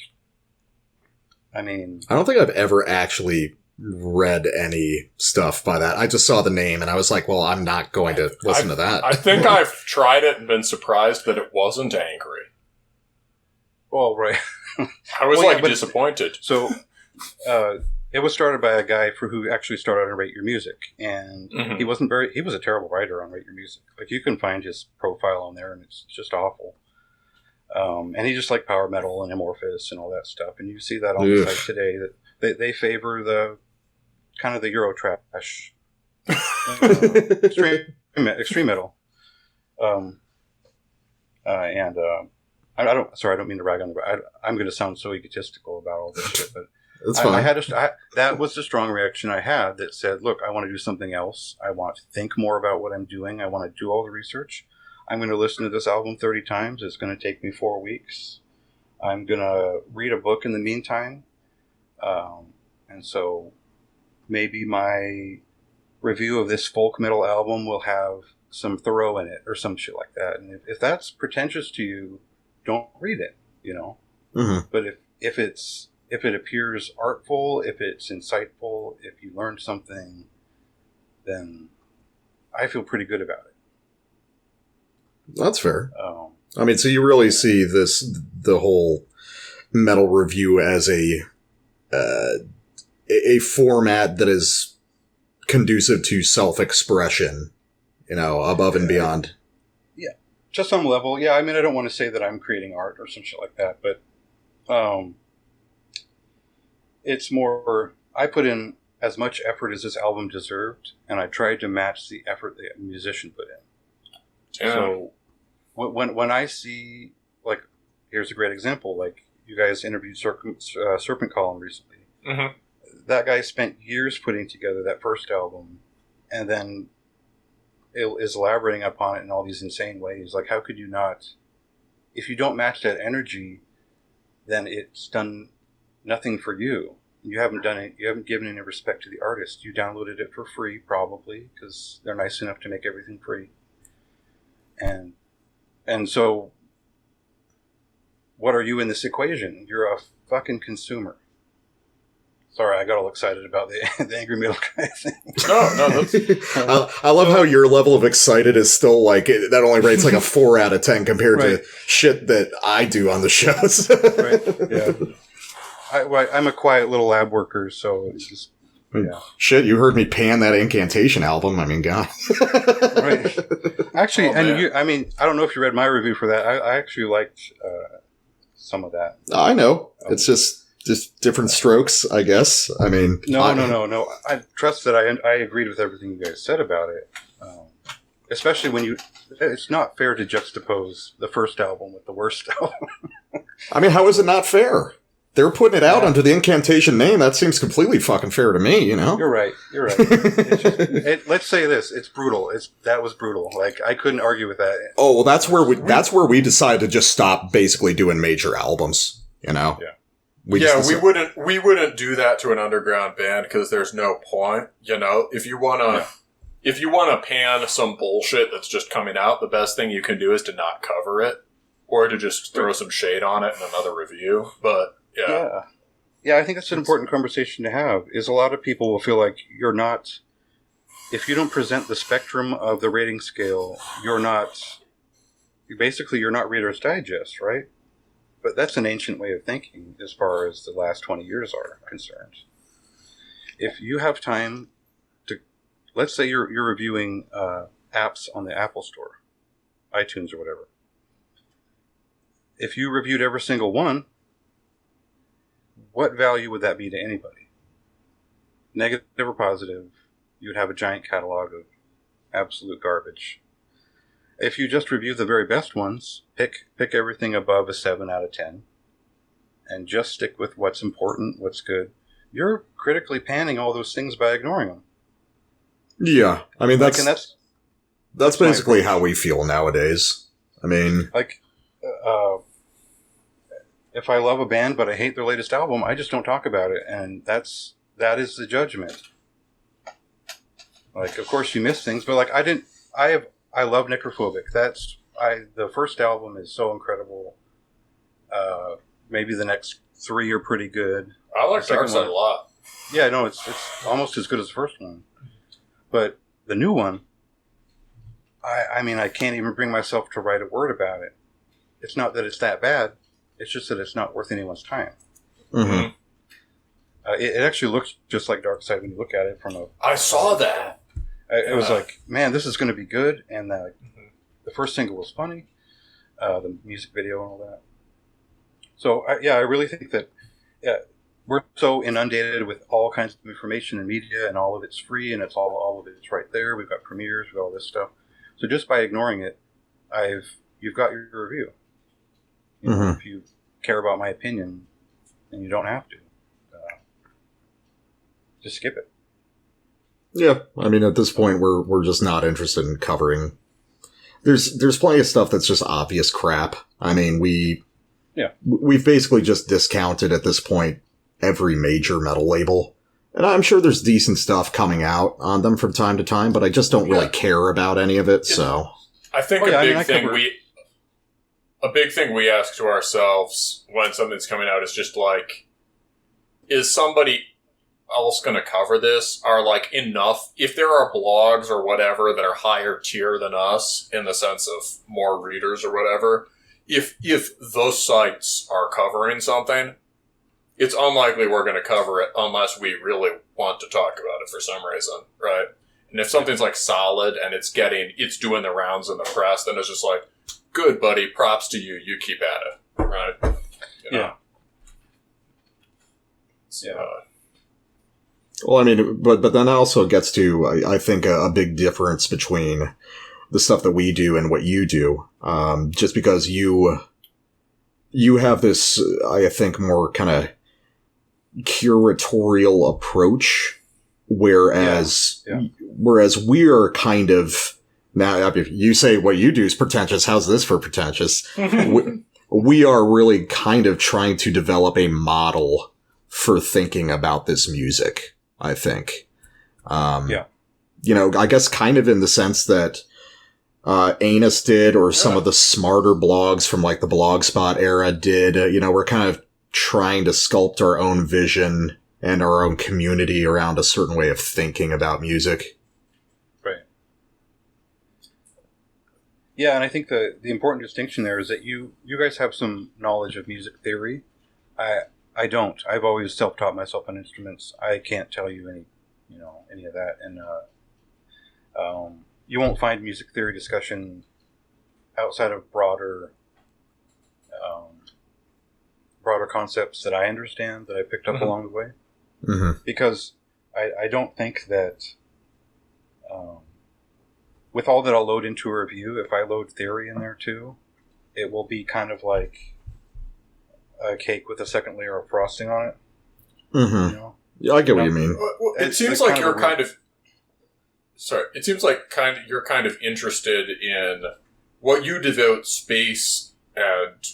I mean...
I don't think I've ever actually read any stuff by that. I just saw the name and I was like, well, I'm not going to listen to that.
I think I've tried it and been surprised that it wasn't angry.
Well, right.
I was disappointed.
So... it was started by a guy who actually started on Rate Your Music, and he was a terrible writer on Rate Your Music. Like, you can find his profile on there, and it's just awful. And he just liked power metal and Amorphous and all that stuff, and you see that on the site today, that they favor the kind of the Euro trash, extreme metal. I don't mean to rag on I'm going to sound so egotistical about all this shit, but
that's fine.
That was the strong reaction I had that said, look, I want to do something else. I want to think more about what I'm doing. I want to do all the research. I'm going to listen to this album 30 times. It's going to take me 4 weeks. I'm going to read a book in the meantime. And so maybe my review of this folk metal album will have some Thoreau in it or some shit like that. And if that's pretentious to you, don't read it, you know.
Mm-hmm.
But if it appears artful, if it's insightful, if you learn something, then I feel pretty good about it.
That's fair. I mean, so you really see the whole metal review as a format that is conducive to self-expression, you know, above and beyond.
Yeah, to some level. Yeah, I mean, I don't want to say that I'm creating art or some shit like that, but it's more, I put in as much effort as this album deserved, and I tried to match the effort the musician put in.
Yeah.
So when I see, like, here's a great example, like, you guys interviewed Serpent Column recently.
Mm-hmm.
That guy spent years putting together that first album, and then is elaborating upon it in all these insane ways. Like, how could you not, if you don't match that energy, then it's done nothing for you. You haven't done it. You haven't given any respect to the artist. You downloaded it for free, probably, because they're nice enough to make everything free. And so, what are you in this equation? You're a fucking consumer. Sorry, I got all excited about the angry middle guy thing.
No, that's...
I love how your level of excited is still like, that only rates like a 4 out of 10 compared to shit that I do on the shows.
Right, yeah. I'm a quiet little lab worker, so it's just, yeah.
Shit, you heard me pan that Incantation album. I mean, God.
Right. Actually, I don't know if you read my review for that. I actually liked some of that.
I know. It's just different strokes, I guess. I mean...
No. I trust that I agreed with everything you guys said about it. Especially when it's not fair to juxtapose the first album with the worst album.
I mean, how is it not fair? They're putting it out under the Incantation name. That seems completely fucking fair to me, you know?
You're right. It's let's say this. It's brutal. That was brutal. Like, I couldn't argue with that.
Oh, well, that's where we decided to just stop basically doing major albums, you know?
Yeah.
We wouldn't do that to an underground band because there's no point. You know, if you wanna pan some bullshit that's just coming out, the best thing you can do is to not cover it or to just throw some shade on it in another review. But
yeah, I think that's an important conversation to have. Is a lot of people will feel like you're not, if you don't present the spectrum of the rating scale, you're not Reader's Digest, right? But that's an ancient way of thinking as far as the last 20 years are concerned. If you have time to, let's say you're reviewing apps on the Apple Store, iTunes or whatever. If you reviewed every single one, what value would that be to anybody? Negative or positive, you would have a giant catalog of absolute garbage. If you just review the very best ones, pick everything above a 7 out of 10, and just stick with what's important, what's good, you're critically panning all those things by ignoring them.
Yeah, I mean, that's basically how we feel nowadays. I mean... if I love a band but I hate their latest album, I just don't talk about it, and that is the judgment. Like, of course you miss things, but like I love Necrophobic. The first album is so incredible. Maybe the next 3 are pretty good.
I like Dark Side a lot.
Yeah, no, it's almost as good as the first one. But the new one, I mean, I can't even bring myself to write a word about it. It's not that it's that bad. It's just that it's not worth anyone's time.
Mm-hmm.
It actually looks just like Dark Side when you look at it from a...
I saw that.
It was like, man, this is going to be good. And the first single was funny. The music video and all that. So, I really think that we're so inundated with all kinds of information and media, and all of it's free, and it's all of it's right there. We've got premieres, we've got all this stuff. So just by ignoring it, you've got your review. You know, if you care about my opinion, then you don't have to. Just skip it.
Yeah, I mean, at this point, we're just not interested in covering. There's plenty of stuff that's just obvious crap. I mean, we've basically just discounted at this point every major metal label, and I'm sure there's decent stuff coming out on them from time to time, but I just don't really care about any of it. So
I think a big thing we ask to ourselves when something's coming out is just like, is somebody else going to cover this? Are like enough, if there are blogs or whatever that are higher tier than us in the sense of more readers or whatever, if those sites are covering something, it's unlikely we're going to cover it unless we really want to talk about it for some reason, right? And if something's like solid and it's doing the rounds in the press, then it's just like, good, buddy, props to you, you keep at it, right? You know?
Yeah.
Well, I mean, but then also gets to, I think, a big difference between the stuff that we do and what you do. Just because you have this, I think, more kind of curatorial approach, whereas we are kind of, now, if you say what you do is pretentious, how's this for pretentious? we are really kind of trying to develop a model for thinking about this music, I think. You know, I guess kind of in the sense that Anus did, or some of the smarter blogs from like the Blogspot era did. You know, we're kind of trying to sculpt our own vision and our own community around a certain way of thinking about music.
Right. Yeah, and I think the important distinction there is that you guys have some knowledge of music theory. I don't. I've always self-taught myself on instruments. I can't tell you any of that. And you won't find music theory discussion outside of broader concepts that I understand, that I picked up along the way. Mm-hmm. Because I don't think that with all that I'll load into a review, if I load theory in there too, it will be kind of like a cake with a second layer of frosting on it.
Mm-hmm.
You know?
Yeah, I get what you mean.
It seems like you're kind of... Sorry. It seems like you're kind of interested in what you devote space and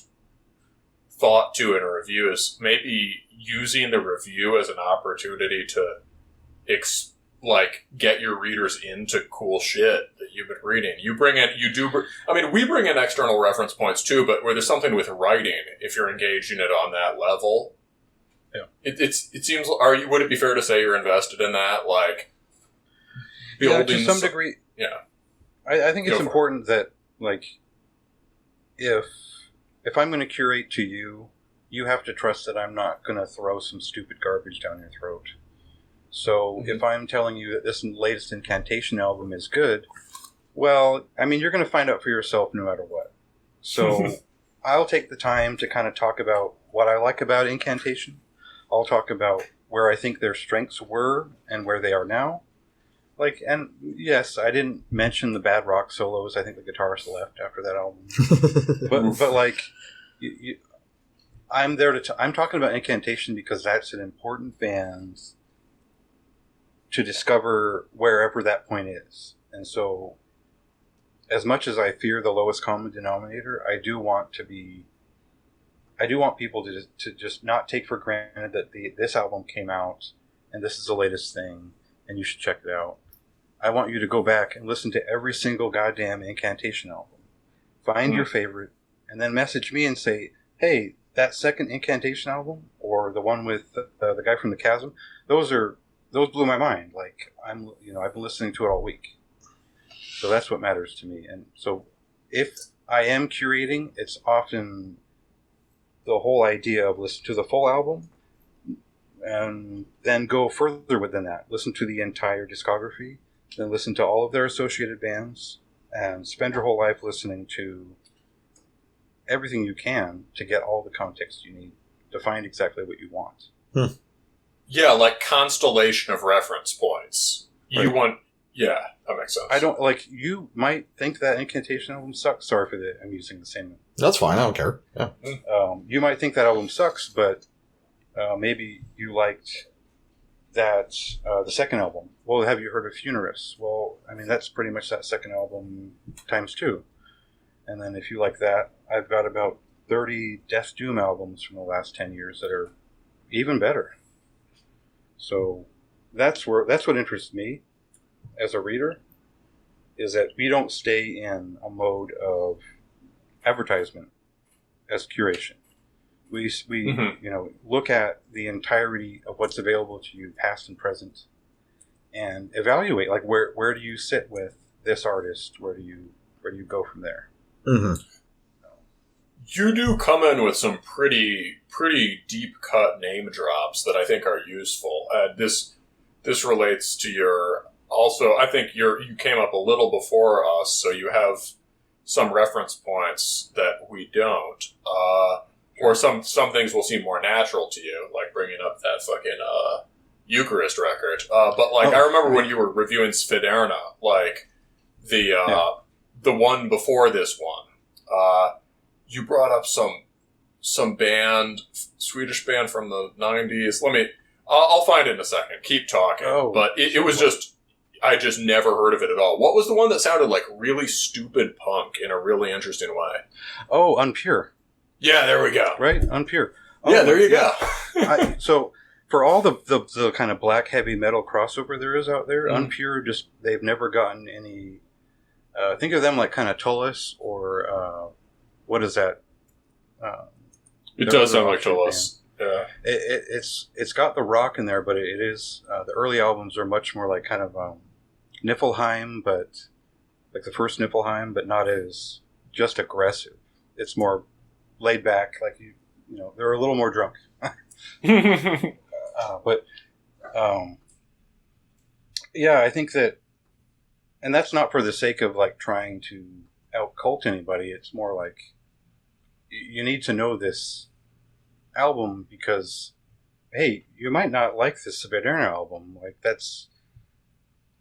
thought to in a review is maybe using the review as an opportunity to get your readers into cool shit that you've been reading. We bring in external reference points too, but where there's something with writing, if you're engaging it on that level, yeah, it seems. Would it be fair to say you're invested in that, like building
to some degree? Yeah, I think it's important that if I'm going to curate to you, you have to trust that I'm not going to throw some stupid garbage down your throat. So if I'm telling you that this latest Incantation album is good, well, I mean, you're going to find out for yourself no matter what. So I'll take the time to kind of talk about what I like about Incantation. I'll talk about where I think their strengths were and where they are now. And yes, I didn't mention the bad rock solos. I think the guitarist left after that album. but I'm there I'm talking about Incantation because that's an important band to discover wherever that point is. And so, as much as I fear the lowest common denominator, I do want people to just not take for granted that this album came out and this is the latest thing and you should check it out. I want you to go back and listen to every single goddamn Incantation album. Find your favorite and then message me and say, hey, that second Incantation album or the one with the guy from the Chasm, those blew my mind. I've been listening to it all week. So that's what matters to me. And so if I am curating, it's often the whole idea of listen to the full album and then go further within that. Listen to the entire discography, then listen to all of their associated bands, and spend your whole life listening to everything you can to get all the context you need to find exactly what you want.
Yeah, like constellation of reference points. Right. Yeah, that makes sense.
I don't, you might think that Incantation album sucks. Sorry for I'm using the same.
That's fine, I don't care. Yeah.
You might think that album sucks, but maybe you liked that, the second album. Well, have you heard of Funerus? Well, I mean, that's pretty much that second album times 2. And then if you like that, I've got about 30 Death Doom albums from the last 10 years that are even better. So that's what interests me as a reader, is that we don't stay in a mode of advertisement as curation. We look at the entirety of what's available to you, past and present, and evaluate where do you sit with this artist? Where do you go from there?
Mm-hmm.
You do come in with some pretty deep cut name drops that I think are useful. This relates to your. Also, I think you came up a little before us, so you have some reference points that we don't, or some things will seem more natural to you, like bringing up that fucking Eucharist record. I remember when you were reviewing Sfiderna, the one before this one. You brought up some band, Swedish band from the 90s. I'll find it in a second. Keep talking. But it was just, I just never heard of it at all. What was the one that sounded like really stupid punk in a really interesting way?
Oh, Unpure.
Yeah, there we go.
Right? Unpure.
Yeah, there you go.
So for all the kind of black heavy metal crossover there is out there, Unpure they've never gotten any, think of them like kind of Tullus or, what is that?
It does sound like Tullus.
It's got the rock in there, but it is the early albums are much more like kind of Niflheim, but like the first Niflheim, but not as just aggressive. It's more laid back, like you know, they're a little more drunk. But yeah, I think that, and that's not for the sake of like trying to out cult anybody. It's more like you need to know this album because, hey, you might not like this Sabederna album. Like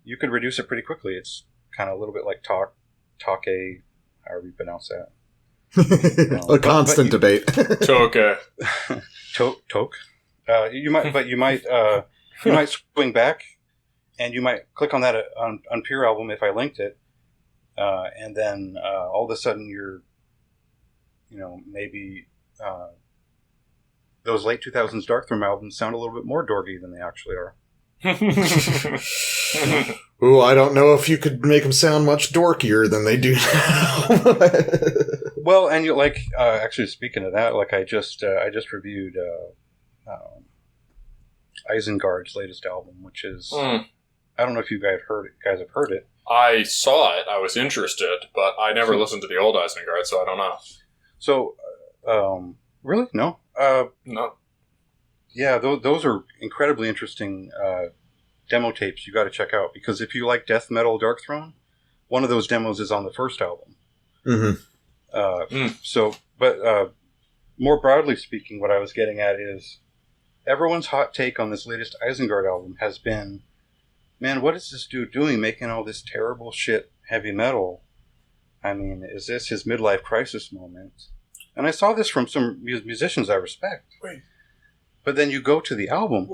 you could reduce it pretty quickly. It's kind of a little bit like Take, however you pronounce that.
A constant debate.
Toke.
Toke. You might swing back, and you might click on that on Pure album if I linked it, and then all of a sudden you're, maybe those late 2000s Darkthrone albums sound a little bit more dorky than they actually are.
Ooh, I don't know if you could make them sound much dorkier than they do now.
Well, and you actually speaking of that, like I just reviewed Isengard's latest album, which is I don't know if you guys have heard it.
I saw it. I was interested, but I never listened to the old Isengard, so I don't know.
So, really, no,
no.
Yeah, those are incredibly interesting demo tapes you got to check out, because if you like death metal Darkthrone, one of those demos is on the first album. So, but more broadly speaking, what I was getting at is everyone's hot take on this latest Isengard album has been, man, what is this dude doing making all this terrible shit heavy metal? I mean, is this his midlife crisis moment? And I saw this from some musicians I respect.
Wait.
But then you go to the album.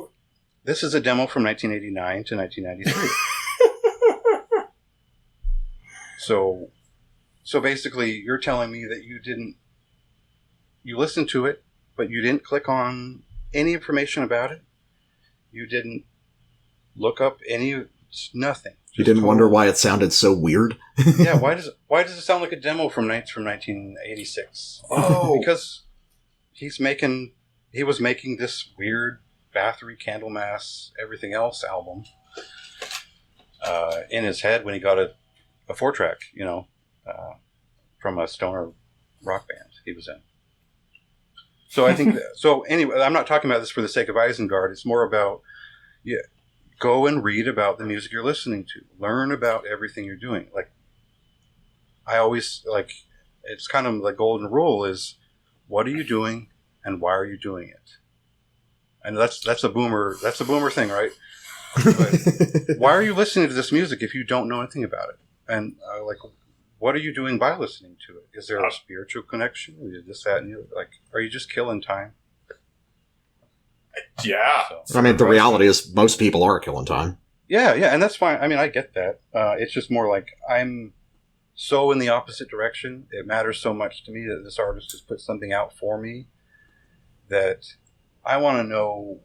This is a demo from 1989 to 1993. So basically, you're telling me that you listened to it, but you didn't click on any information about it. You didn't look up nothing.
You didn't wonder why it sounded so weird?
Yeah, why does it sound like a demo from 1986?
Oh,
because he was making this weird Bathory, Candlemass, everything else album in his head when he got a 4-track, from a stoner rock band he was in. So I think so anyway, I'm not talking about this for the sake of Isengard. It's more about go and read about the music you're listening to. Learn about everything you're doing. Like I always it's kind of the golden rule is what are you doing and why are you doing it? And that's a boomer thing, right? But why are you listening to this music if you don't know anything about it? And what are you doing by listening to it? Is there a spiritual connection? Is this, that, and the other? Are you just killing time?
Yeah.
I mean, the reality is most people are killing time.
Yeah, and that's fine. I mean, I get that. It's just more like I'm so in the opposite direction. It matters so much to me that this artist has put something out for me that I want to know,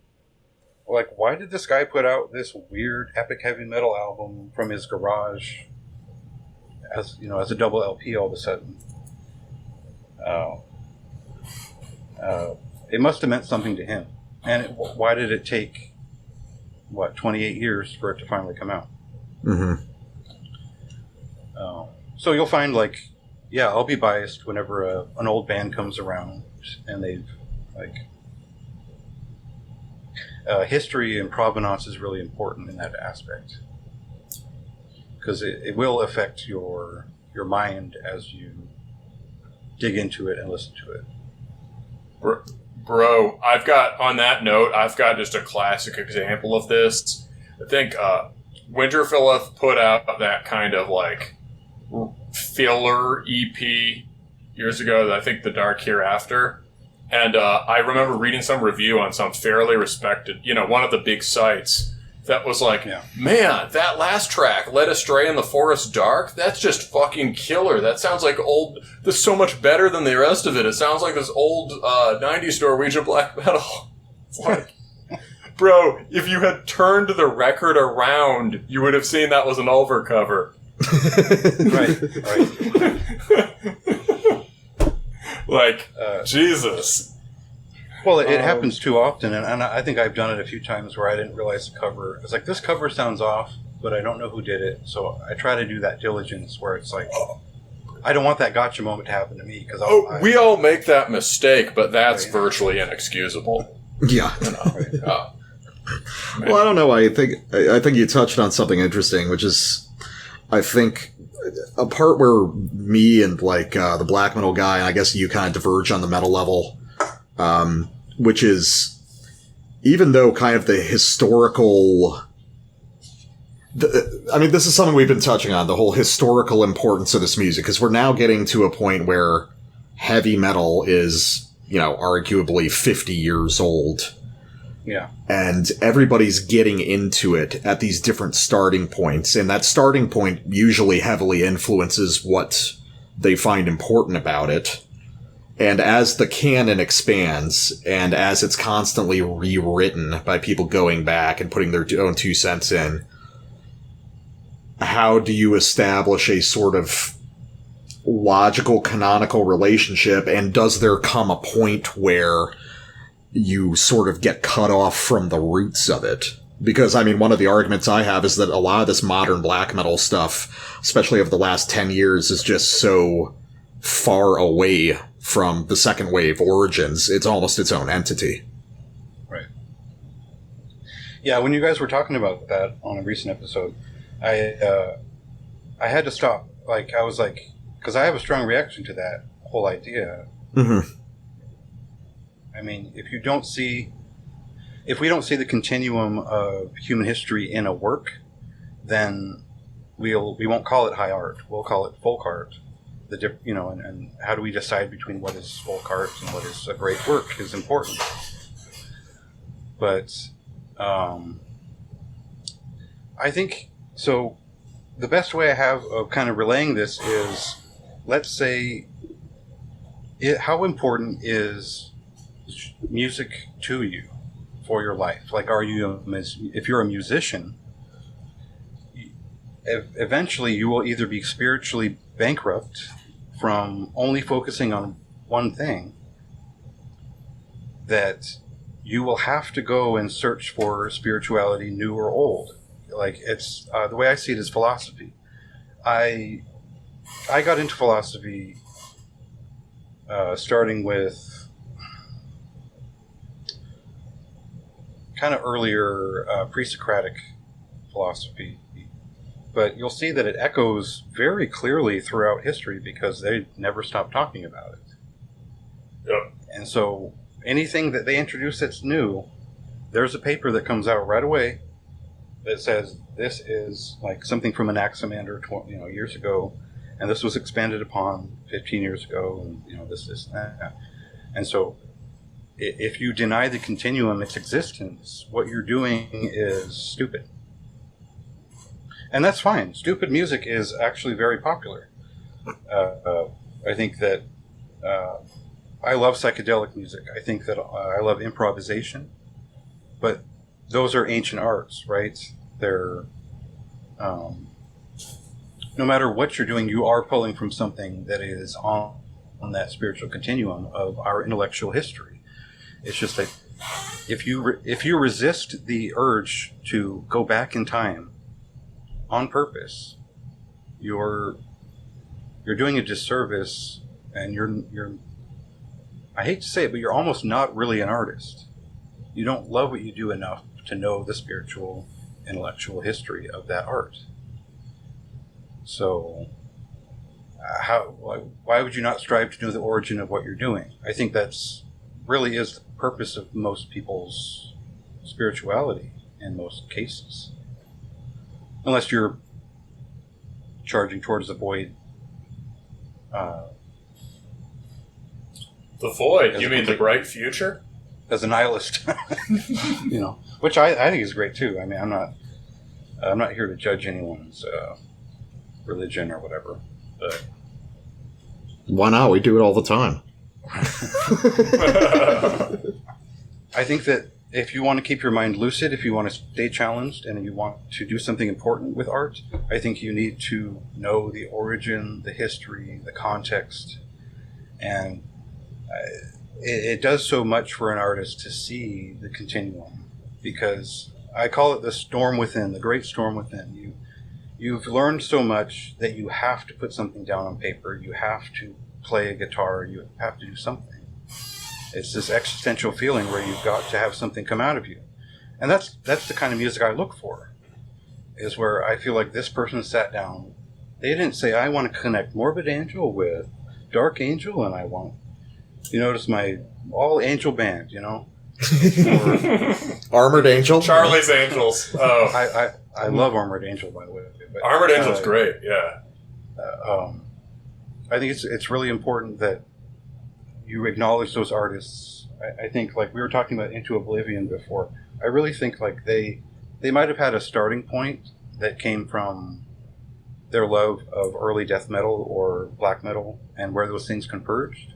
why did this guy put out this weird epic heavy metal album from his garage as a double LP all of a sudden? It must have meant something to him. And why did it take, 28 years for it to finally come out?
Mm-hmm.
So you'll find, I'll be biased whenever an old band comes around and they've, history and provenance is really important in that aspect. Because it will affect your mind as you dig into it and listen to it.
Bro, I've got just a classic example of this. I think Winterfilleth put out that kind of filler EP years ago, I think The Dark Hereafter. And I remember reading some review on some fairly respected, one of the big sites that was man, that last track, Led Astray in the Forest Dark, that's just fucking killer. That sounds like this is so much better than the rest of it. It sounds like this old 90s Norwegian black metal. It's bro, if you had turned the record around, you would have seen that was an Ulver cover.
Right.
Jesus.
Well, it happens too often, and I think I've done it a few times where I didn't realize the cover. It's like, this cover sounds off, but I don't know who did it. So I try to do that diligence where it's like, I don't want that gotcha moment to happen to me. Because
we all make that mistake, but that's virtually inexcusable.
Yeah.
You know?
Well, I don't know. I think you touched on something interesting, which is, I think, a part where me and like the black metal guy, and I guess you kind of diverge on the metal level, which is, even though kind of the historical, I mean, this is something we've been touching on, the whole historical importance of this music, because we're now getting to a point where heavy metal is, you know, arguably 50 years old.
Yeah.
And everybody's getting into it at these different starting points. And that starting point usually heavily influences what they find important about it. And as the canon expands, and as it's constantly rewritten by people going back and putting their own 2 cents in, how do you establish a sort of logical, canonical relationship? And does there come a point where you sort of get cut off from the roots of it? Because, I mean, one of the arguments I have is that a lot of this modern black metal stuff, especially over the last 10 years, is just so far away from the second wave origins. It's almost its own entity.
Right. Yeah, when you guys were talking about that on a recent episode, I had to stop. Like, I was like, because I have a strong reaction to that whole idea.
Mm-hmm.
I mean, if we don't see the continuum of human history in a work, then we won't call it high art. We'll call it folk art. And how do we decide between what is folk art and what is a great work is important. But I think so. The best way I have of kind of relaying this is, let's say, how important is music to you for your life? Like, if you're a musician, eventually you will either be spiritually bankrupt from only focusing on one thing, that you will have to go and search for spirituality, new or old. Like, it's the way I see it is philosophy. I got into philosophy starting with kind of earlier pre-Socratic philosophy, but you'll see that it echoes very clearly throughout history because they never stop talking about it.
Yep.
And so anything that they introduce that's new, there's a paper that comes out right away that says this is like something from Anaximander, years ago, and this was expanded upon 15 years ago, and this, and that. And so, if you deny the continuum its existence, what you're doing is stupid, and that's fine. Stupid music is actually very popular. I think that I love psychedelic music. I think that I love improvisation, but those are ancient arts, right? They're no matter what you're doing, you are pulling from something that is on that spiritual continuum of our intellectual history. It's just that if you resist the urge to go back in time on purpose, you're doing a disservice, and you're I hate to say it, but you're almost not really an artist. You don't love what you do enough to know the spiritual, intellectual history of that art. So, why would you not strive to know the origin of what you're doing? I think that's really is the purpose of most people's spirituality in most cases. Unless you're charging towards the void.
The void? You mean the bright future?
As a nihilist, which I think is great too. I mean, I'm not here to judge anyone's religion or whatever, but
why not? We do it all the time.
I think that if you want to keep your mind lucid, if you want to stay challenged, and you want to do something important with art, I think you need to know the origin, the history, the context, and it does so much for an artist to see the continuum, because I call it the storm within, the great storm within. You've learned so much that you have to put something down on paper. You have to play a guitar. You have to do something. It's this existential feeling where you've got to have something come out of you. And that's the kind of music I look for, is where I feel like this person sat down. They didn't say, I want to connect Morbid Angel with Dark Angel, and I want, you notice my all angel band, you know?
Armored Angel?
Charlie's Angels. Oh.
I love Armored Angel, by the way. But,
Armored Angel's great, yeah.
I think it's really important that you acknowledge those artists. I think, like we were talking about Into Oblivion before, I really think like they might have had a starting point that came from their love of early death metal or black metal and where those things converged,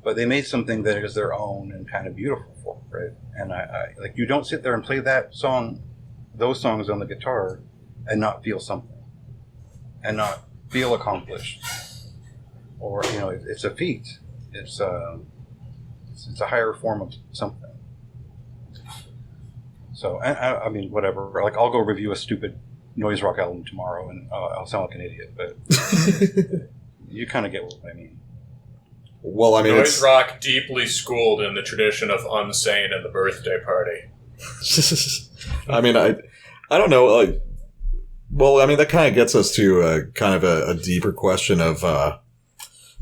but they made something that is their own and kind of beautiful for it, right? And I like, you don't sit there and play that song, those songs on the guitar and not feel something and not feel accomplished, or, you know, it's a feat. It's a higher form of something. So, I mean, whatever. Like, I'll go review a stupid noise rock album tomorrow, and I'll sound like an idiot, but you kind of get what I mean.
Well, I mean,
noise rock deeply schooled in the tradition of Unsane and the Birthday Party.
I mean, I don't know. Like, well, I mean, that kind of gets us to kind of a deeper question of,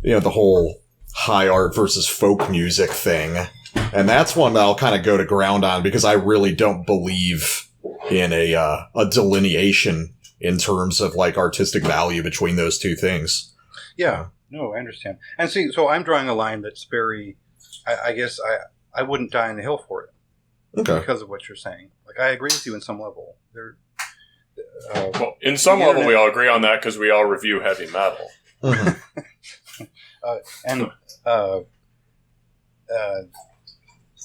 you know, the whole high art versus folk music thing. And that's one that I'll kind of go to ground on, because I really don't believe in a delineation in terms of like artistic value between those two things.
Yeah, no, I understand. And see, so I'm drawing a line that's very, I guess I wouldn't die on the hill for it.
Okay.
Because of what you're saying. Like, I agree with you in some level.
Well, in some level, we all agree on that because we all review heavy metal.
And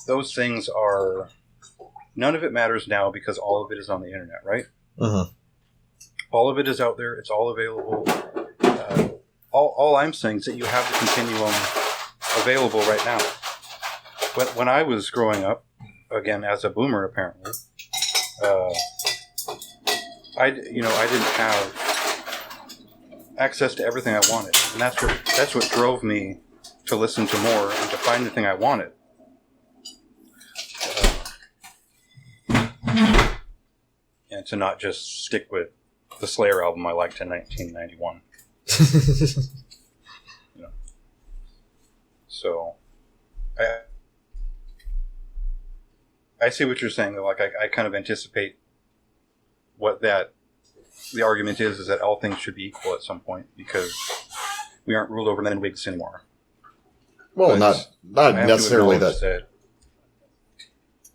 those things are, none of it matters now because all of it is on the internet, right? All of it is out there. It's all available. All I'm saying is that you have the continuum available right now. When I was growing up, again, as a boomer, apparently, I didn't have access to everything I wanted, and that's what drove me to listen to more and to find the thing I wanted. And to not just stick with the Slayer album I liked in 1991. You know. So, I see what you're saying, though. Like, I kind of anticipate what the argument is that all things should be equal at some point, because we aren't ruled over men and wigs anymore.
Well, not necessarily that.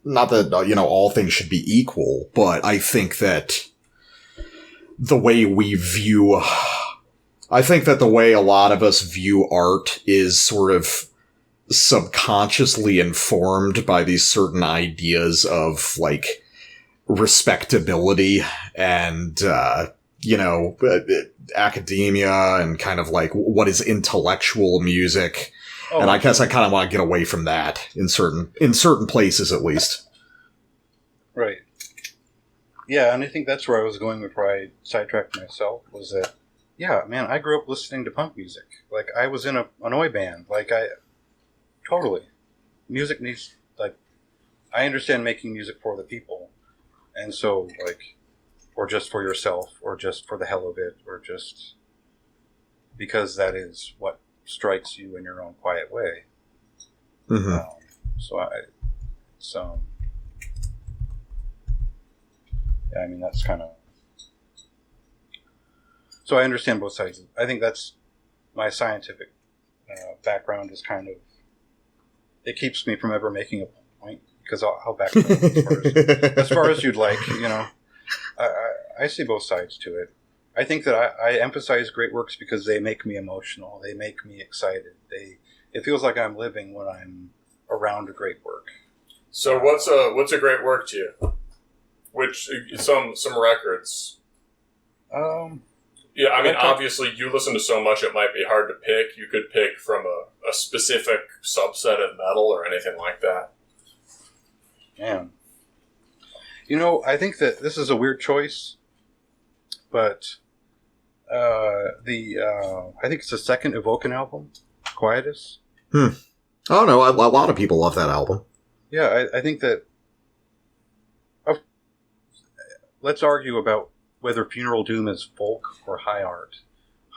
Not that, you know, all things should be equal, but I think that the way the way a lot of us view art is sort of subconsciously informed by these certain ideas of, like, respectability and, you know, academia and kind of like what is intellectual music. Oh, and I guess I kind of want to get away from that in certain places, at least.
Right. Yeah, and I think that's where I was going before I sidetracked myself, was that, yeah, man, I grew up listening to punk music. Like, I was in an oi band. Like, totally. Music needs, like, I understand making music for the people. And so, like, or just for yourself, or just for the hell of it, or just because that is what strikes you in your own quiet way. Yeah, I mean, that's kind of, so I understand both sides. I think that's my scientific background is kind of, it keeps me from ever making a point, because I'll back it as far as you'd like, you know. I see both sides to it. I think that I emphasize great works because they make me emotional. They make me excited. It feels like I'm living when I'm around a great work.
So what's a great work to you? Which some records. Yeah, I mean, obviously you listen to so much it might be hard to pick. You could pick from a a specific subset of metal or anything like that.
Man. I think that this is a weird choice, but I think it's the second Evoken album, Quietus.
Oh no, a lot of people love that album.
Yeah, I think that. Let's argue about whether Funeral Doom is folk or high art.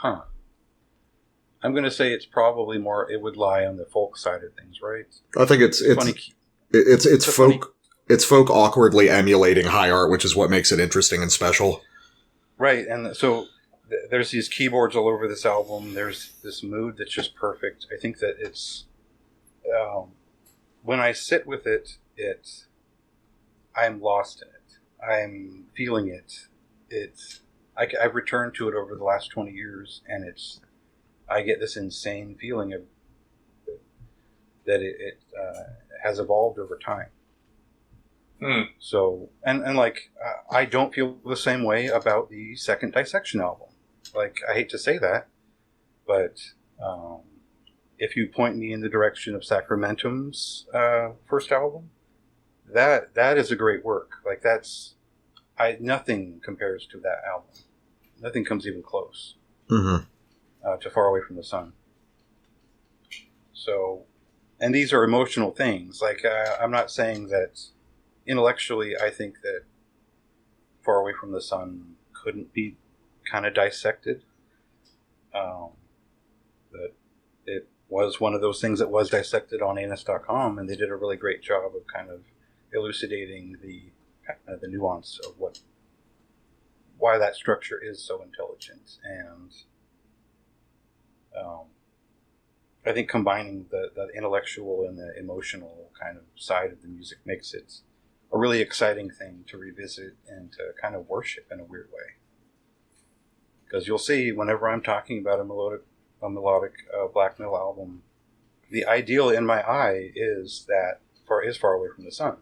I'm going to say it's probably more. It would lie on the folk side of things, right?
I think it's folk.
Funny.
It's folk awkwardly emulating high art, which is what makes it interesting and special.
Right, and so there's these keyboards all over this album. There's this mood that's just perfect. I think that it's when I sit with it, I'm lost in it. I'm feeling it. I've returned to it over the last 20 years, and I get this insane feeling of that it has evolved over time. So, and like, I don't feel the same way about the second Dissection album. Like, I hate to say that, but if you point me in the direction of Sacramentum's first album, that is a great work. Like, nothing compares to that album. Nothing comes even close to Far Away from the Sun. So, and these are emotional things. Like, I'm not saying that intellectually I think that Far Away from the Sun couldn't be kind of dissected. That it was one of those things that was dissected on anus.com, and they did a really great job of kind of elucidating the nuance of why that structure is so intelligent. And I think combining the intellectual and the emotional kind of side of the music makes it a really exciting thing to revisit and to kind of worship in a weird way. Because you'll see, whenever I'm talking about a melodic black metal album, the ideal in my eye is Far Away from the Sun.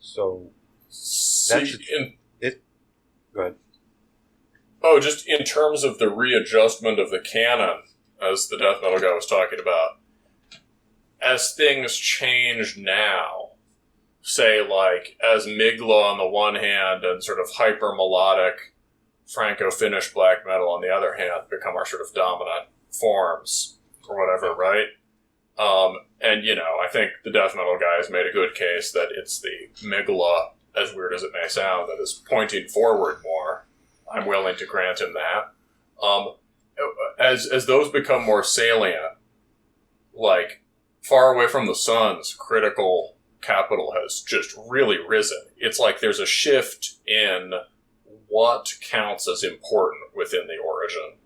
So that's it. Go ahead.
Oh, just in terms of the readjustment of the canon, as the death metal guy was talking about, as things change now, say like as Migla on the one hand and sort of hyper melodic Franco-Finnish black metal on the other hand become our sort of dominant forms or whatever, right? And, I think the death metal guy has made a good case that it's the Migla, as weird as it may sound, that is pointing forward more. I'm willing to grant him that. As those become more salient, like Far Away from the Sun's critical capital has just really risen. It's like there's a shift in what counts as important within the origin.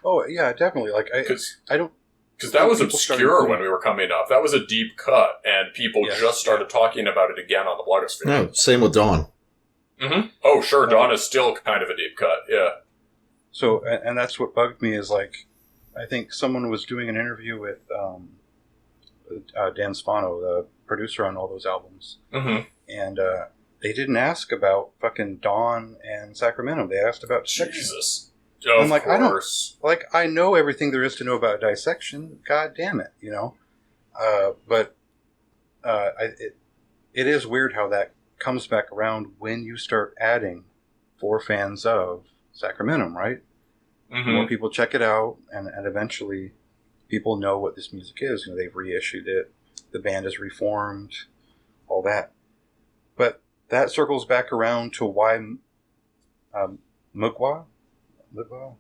Oh, yeah, definitely. Like, I don't...
Because that was obscure when we were coming up. That was a deep cut, and people just started talking about it again on the blogosphere.
No, same with Dawn.
Mm-hmm. Oh, sure, Dawn is still kind of a deep cut, yeah.
So, and that's what bugged me is, like, I think someone was doing an interview with Dan Spano, the producer on all those albums, and they didn't ask about fucking Dawn and Sacramento. They asked about
Jesus.
I'm like, I know everything there is to know about dissection. God damn it, But it is weird how that comes back around when you start adding for fans of Sacramentum, right? Mm-hmm. More people check it out, and eventually people know what this music is. They've reissued it. The band is reformed, all that. But that circles back around to why Mugwa?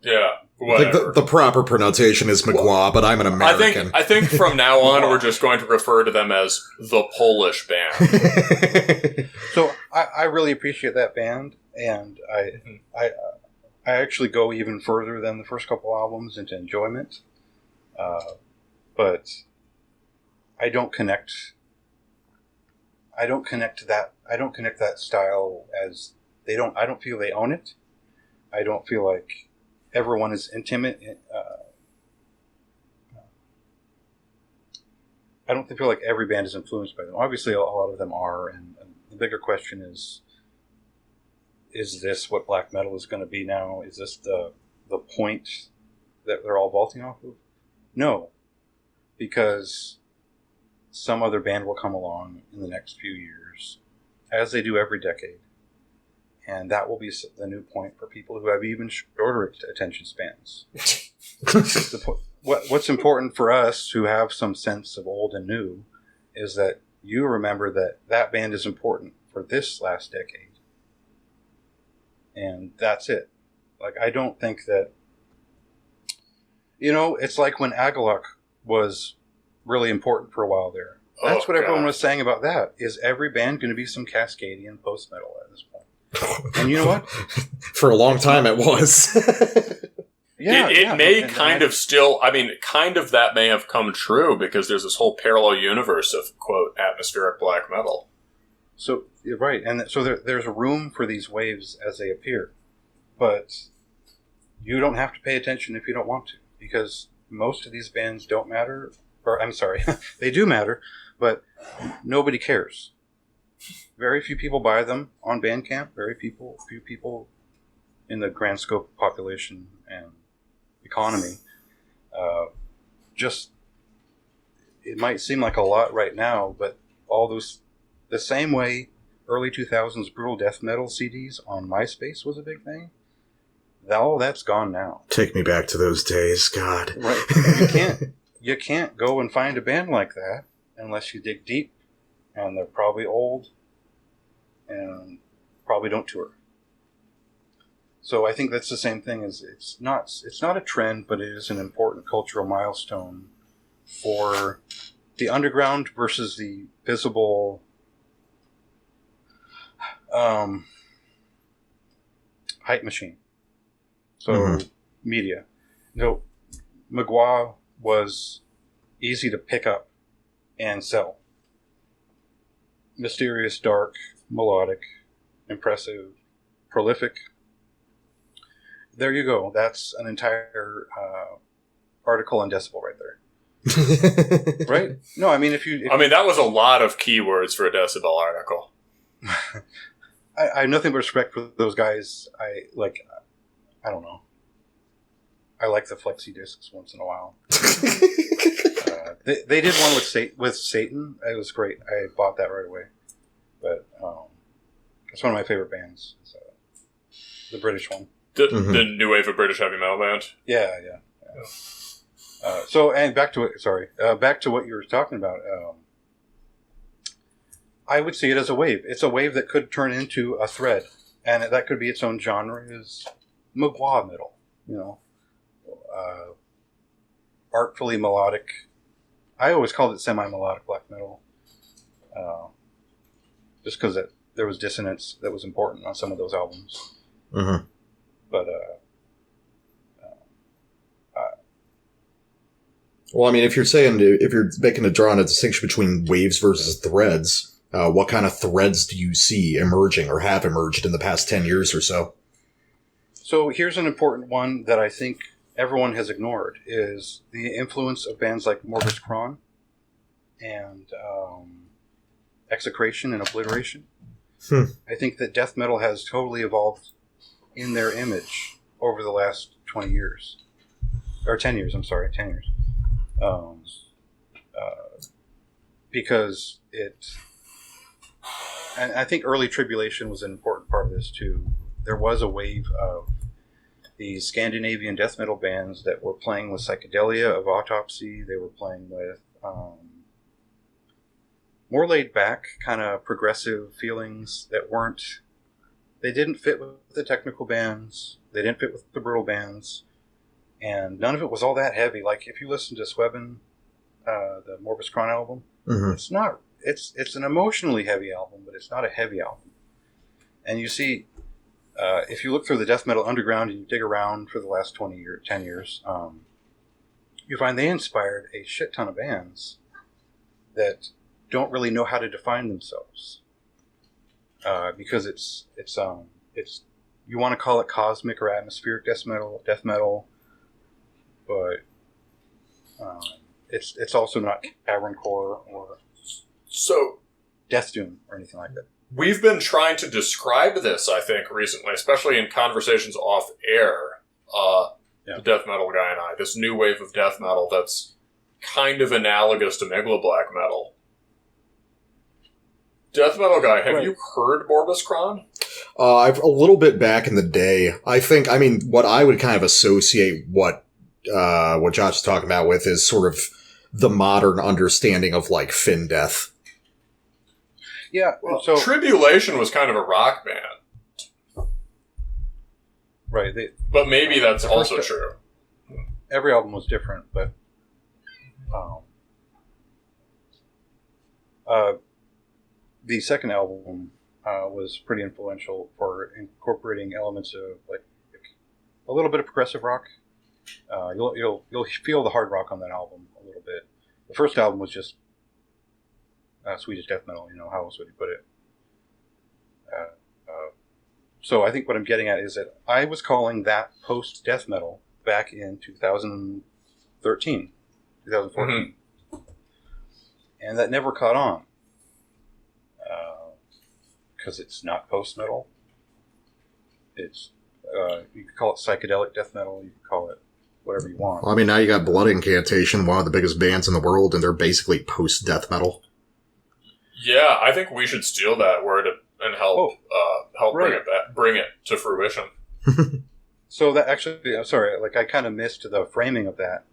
Yeah,
whatever. I think the proper pronunciation is Mugwa, but I'm an American.
I think from now on we're just going to refer to them as the Polish band.
So I really appreciate that band, and I actually go even further than the first couple albums into enjoyment. But I don't connect that style as I don't feel they own it. I don't feel like everyone is intimate. I don't feel like every band is influenced by them. Obviously, a lot of them are, and the bigger question is this what black metal is going to be now? Is this the point that they're all vaulting off of? No, because some other band will come along in the next few years, as they do every decade, and that will be the new point for people who have even shorter attention spans. What's important for us who have some sense of old and new is that you remember that that band is important for this last decade. And that's it. Like, I don't think that... it's like when Agalok was really important for a while there. That's what everyone was saying about that. Is every band going to be some Cascadian post-metal at this point? And you know what?
For a long time it was.
It may kind of still, kind of that may have come true because there's this whole parallel universe of, quote, atmospheric black metal.
So, you're right. And so there's a room for these waves as they appear. But you don't have to pay attention if you don't want to, because most of these bands don't matter. Or, I'm sorry, they do matter, but nobody cares. Very few people buy them on Bandcamp. Few people in the grand scope of population and economy. It might seem like a lot right now, but all those, the same way early 2000s brutal death metal CDs on MySpace was a big thing, all that's gone now.
Take me back to those days, God.
Right. You can't go and find a band like that unless you dig deep, and they're probably old and probably don't tour. So I think that's the same thing as it's not a trend, but it is an important cultural milestone for the underground versus the visible hype machine. So media. Magua was easy to pick up and sell. Mysterious, dark, melodic, impressive, prolific. There you go. That's an entire article on Decibel right there. Right? No, I mean, if
that was a lot of keywords for a Decibel article.
I have nothing but respect for those guys. I don't know. I like the flexi discs once in a while. They did one with Satan. It was great. I bought that right away. But it's one of my favorite bands. The British one.
The new wave of British heavy metal band.
Yeah. So, and back to what you were talking about. I would see it as a wave. It's a wave that could turn into a thread, and that could be its own genre. Is Magua metal, artfully melodic. I always called it semi-melodic black metal, just because there was dissonance that was important on some of those albums.
Mm-hmm.
But
well, I mean, if you're making a drawing a distinction between waves versus threads, what kind of threads do you see emerging or have emerged in the past 10 years or so?
So here's an important one that I think everyone has ignored, is the influence of bands like Morbus Chron and Execration and Obliteration. I think that death metal has totally evolved in their image over the last 20 years. Or 10 years, I'm sorry, 10 years. Because and I think early Tribulation was an important part of this too. There was a wave of these Scandinavian death metal bands that were playing with psychedelia of Autopsy. They were playing with more laid back, kind of progressive feelings that they didn't fit with the technical bands. They didn't fit with the brutal bands. And none of it was all that heavy. Like, if you listen to Sweben, the Morbus Chron album, it's an emotionally heavy album, but it's not a heavy album. And you see, if you look through the death metal underground and you dig around for the last 10 years, you find they inspired a shit ton of bands that don't really know how to define themselves. Because it's you want to call it cosmic or atmospheric death metal, but it's also not cavern core or death doom or anything like that.
We've been trying to describe this, I think, recently, especially in conversations off air. the death metal guy and I, this new wave of death metal that's kind of analogous to Megla black metal. Death metal guy, have you heard Morbus Kron?
I've a little bit back in the day. I mean, what I would kind of associate what Josh is talking about with is sort of the modern understanding of like Fin Death.
Yeah.
Well,
So
Tribulation was kind of a rock band.
right.
But maybe that's
the
also
first-
true.
Every album was different, but the second album was pretty influential for incorporating elements of like a little bit of progressive rock. You'll feel the hard rock on that album a little bit. The first album was just Swedish death metal. How else would you put it? So I think what I'm getting at is that I was calling that post death metal back in 2013, 2014, and that never caught on because it's not post metal. It's you could call it psychedelic death metal. You could call it whatever you want.
Well, I mean, now you got Blood Incantation, one of the biggest bands in the world, and they're basically post-death metal.
Yeah, I think we should steal that word and help
right.
bring it to fruition.
So that actually, I'm sorry, like I kind of missed the framing of that.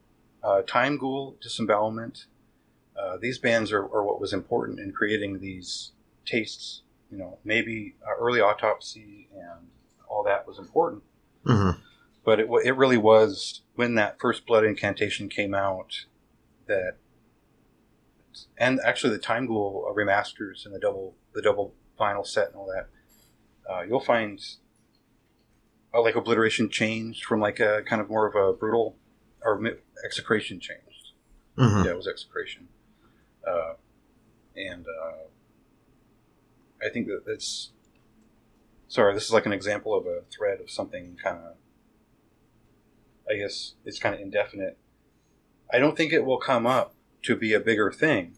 Time Ghoul, Disembowelment, these bands are what was important in creating these tastes. Maybe early Autopsy and all that was important.
Mm-hmm.
But it really was when that first Blood Incantation came out that, and actually the Time Ghoul remasters and the double vinyl set and all that, you'll find like Obliteration changed from like a kind of more of a brutal, or Execration changed.
Mm-hmm.
Yeah, it was Execration. And I think that's, sorry, this is like an example of a thread of something kind of, I guess it's kind of indefinite. I don't think it will come up to be a bigger thing,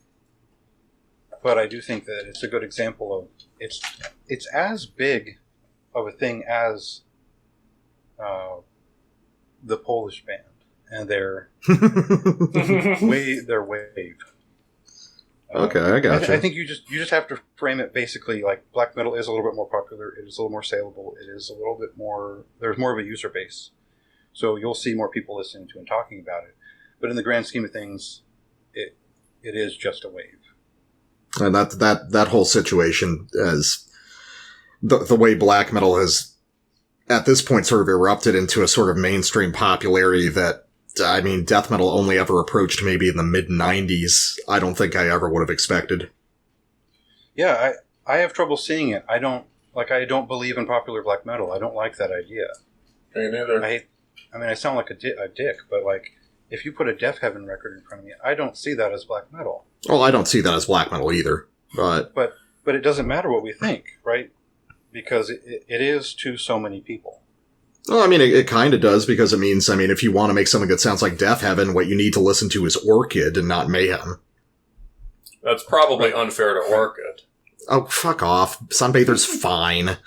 but I do think that it's a good example of it's as big of a thing as the Polish band and their wave.
Okay, I gotcha.
I think you just have to frame it basically like black metal is a little bit more popular. It is a little more saleable. It is a little bit more. There's more of a user base, so you'll see more people listening to and talking about it. But in the grand scheme of things, it is just a wave.
And that whole situation as the way black metal has at this point sort of erupted into a sort of mainstream popularity that, I mean, death metal only ever approached maybe in the mid-90s. I don't think I ever would have expected.
Yeah, I have trouble seeing it. I don't believe in popular black metal. I don't like that idea.
Me neither.
I sound like a dick, but like, if you put a Death Heaven record in front of me, I don't see that as black metal.
Well, I don't see that as black metal either, but
it doesn't matter what we think, right? Because it is to so many people.
well, I mean, it kind of does, because it means, I mean, if you want to make something that sounds like Death Heaven, what you need to listen to is Orchid and not Mayhem.
That's probably unfair to Orchid.
Oh, fuck off. Sunbather's fine.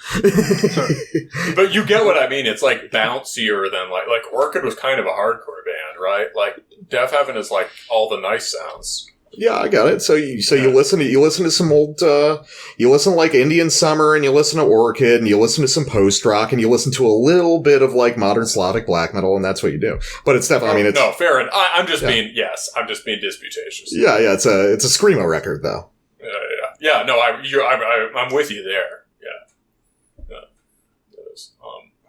But you get what I mean. It's like bouncier than like Orchid was kind of a hardcore band, right? Like Death Heaven is like all the nice sounds.
Yeah, I got it. So you listen to some old, you listen to like Indian Summer, and you listen to Orchid, and you listen to some post rock, and you listen to a little bit of like modern Slavic black metal, and that's what you do. But it's definitely,
No, fair enough. I'm just being disputatious.
Yeah, it's a screamo record though.
Yeah. No, I'm with you there. Yeah. It is.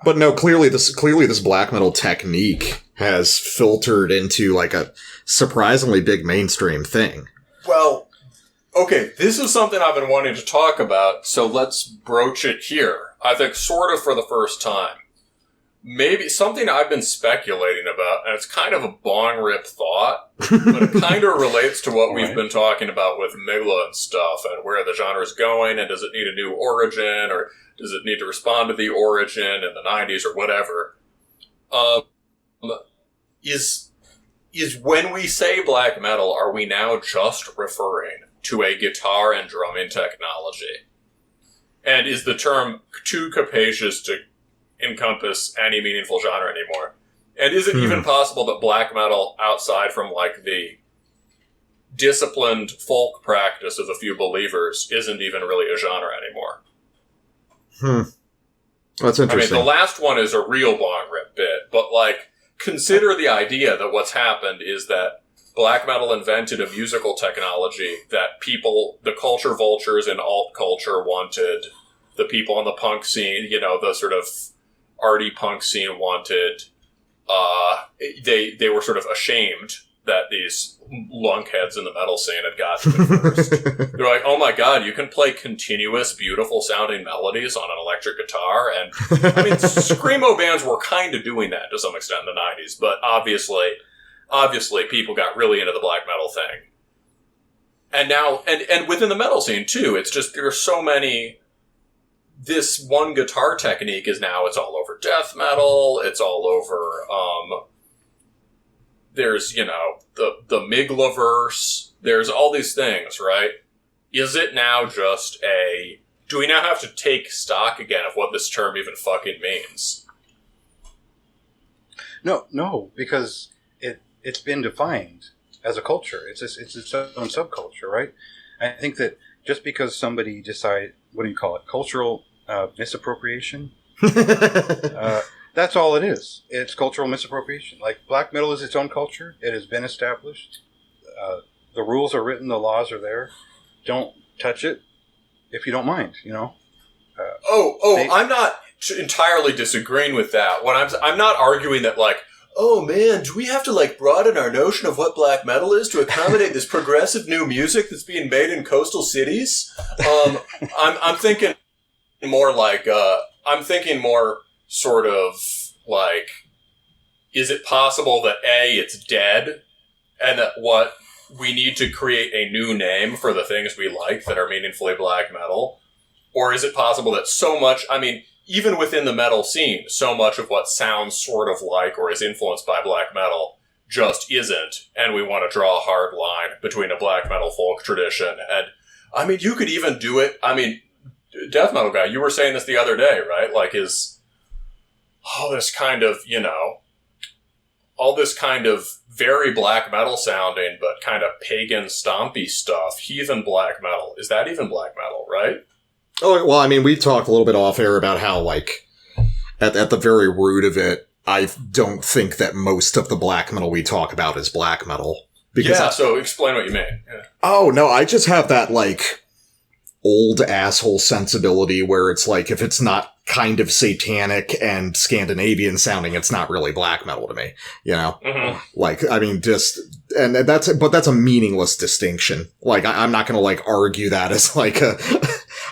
But no, clearly this black metal technique has filtered into like a surprisingly big mainstream thing.
Well, okay, this is something I've been wanting to talk about, so let's broach it here. I think sort of for the first time. Maybe something I've been speculating about, and it's kind of a bong rip thought, but it kind of relates to what we've been talking about with Migla and stuff, and where the genre's going, and does it need a new origin, or does it need to respond to the origin in the 90s or whatever? Is when we say black metal, are we now just referring to a guitar and drumming technology? And is the term too capacious to encompass any meaningful genre anymore? And is it even possible that black metal, outside from like the disciplined folk practice of a few believers, isn't even really a genre anymore?
That's interesting.
I mean, the last one is a real bong rip bit, but like, consider the idea that what's happened is that black metal invented a musical technology that people, the culture vultures in alt culture wanted, the people in the punk scene, you know, the sort of arty punk scene wanted. They were sort of ashamed that these lunkheads in the metal scene had gotten it first. They're like, oh my god, you can play continuous, beautiful sounding melodies on an electric guitar. And I mean, screamo bands were kind of doing that to some extent in the 90s, but obviously people got really into the black metal thing. And now, and within the metal scene too, it's just, there's so many. This one guitar technique is now, it's all over death metal, it's all over, there's, you know, the Miglaverse, there's all these things, right? Is it now just do we now have to take stock again of what this term even fucking means?
No, because it's been defined as a culture. It's its own subculture, right? I think that just because somebody decide, what do you call it, cultural misappropriation? That's all it is. It's cultural misappropriation. Like, black metal is its own culture. It has been established. The rules are written. The laws are there. Don't touch it if you don't mind, you know?
I'm not entirely disagreeing with that. I'm not arguing that, like, oh man, do we have to, like, broaden our notion of what black metal is to accommodate this progressive new music that's being made in coastal cities? I'm thinking more like, sort of like, is it possible that it's dead, and that what we need to create a new name for the things we like that are meaningfully black metal? Or is it possible that so much, I mean, even within the metal scene, so much of what sounds sort of like or is influenced by black metal just isn't, and we want to draw a hard line between a black metal folk tradition and, I mean, you could even do it, I mean, death metal guy, you were saying this the other day, right? Like, all this kind of, you know, all this kind of very black metal sounding, but kind of pagan stompy stuff, heathen black metal. Is that even black metal, right?
Oh, well, I mean, we talked a little bit off air about how, like, at the very root of it, I don't think that most of the black metal we talk about is black metal.
So explain what you mean. Yeah.
Oh, no, I just have that, like, old asshole sensibility where it's like, if it's not kind of satanic and Scandinavian sounding, it's not really black metal to me, you know? Mm-hmm. Like, I mean, that's a meaningless distinction. Like, I'm not gonna, like, argue that as, like,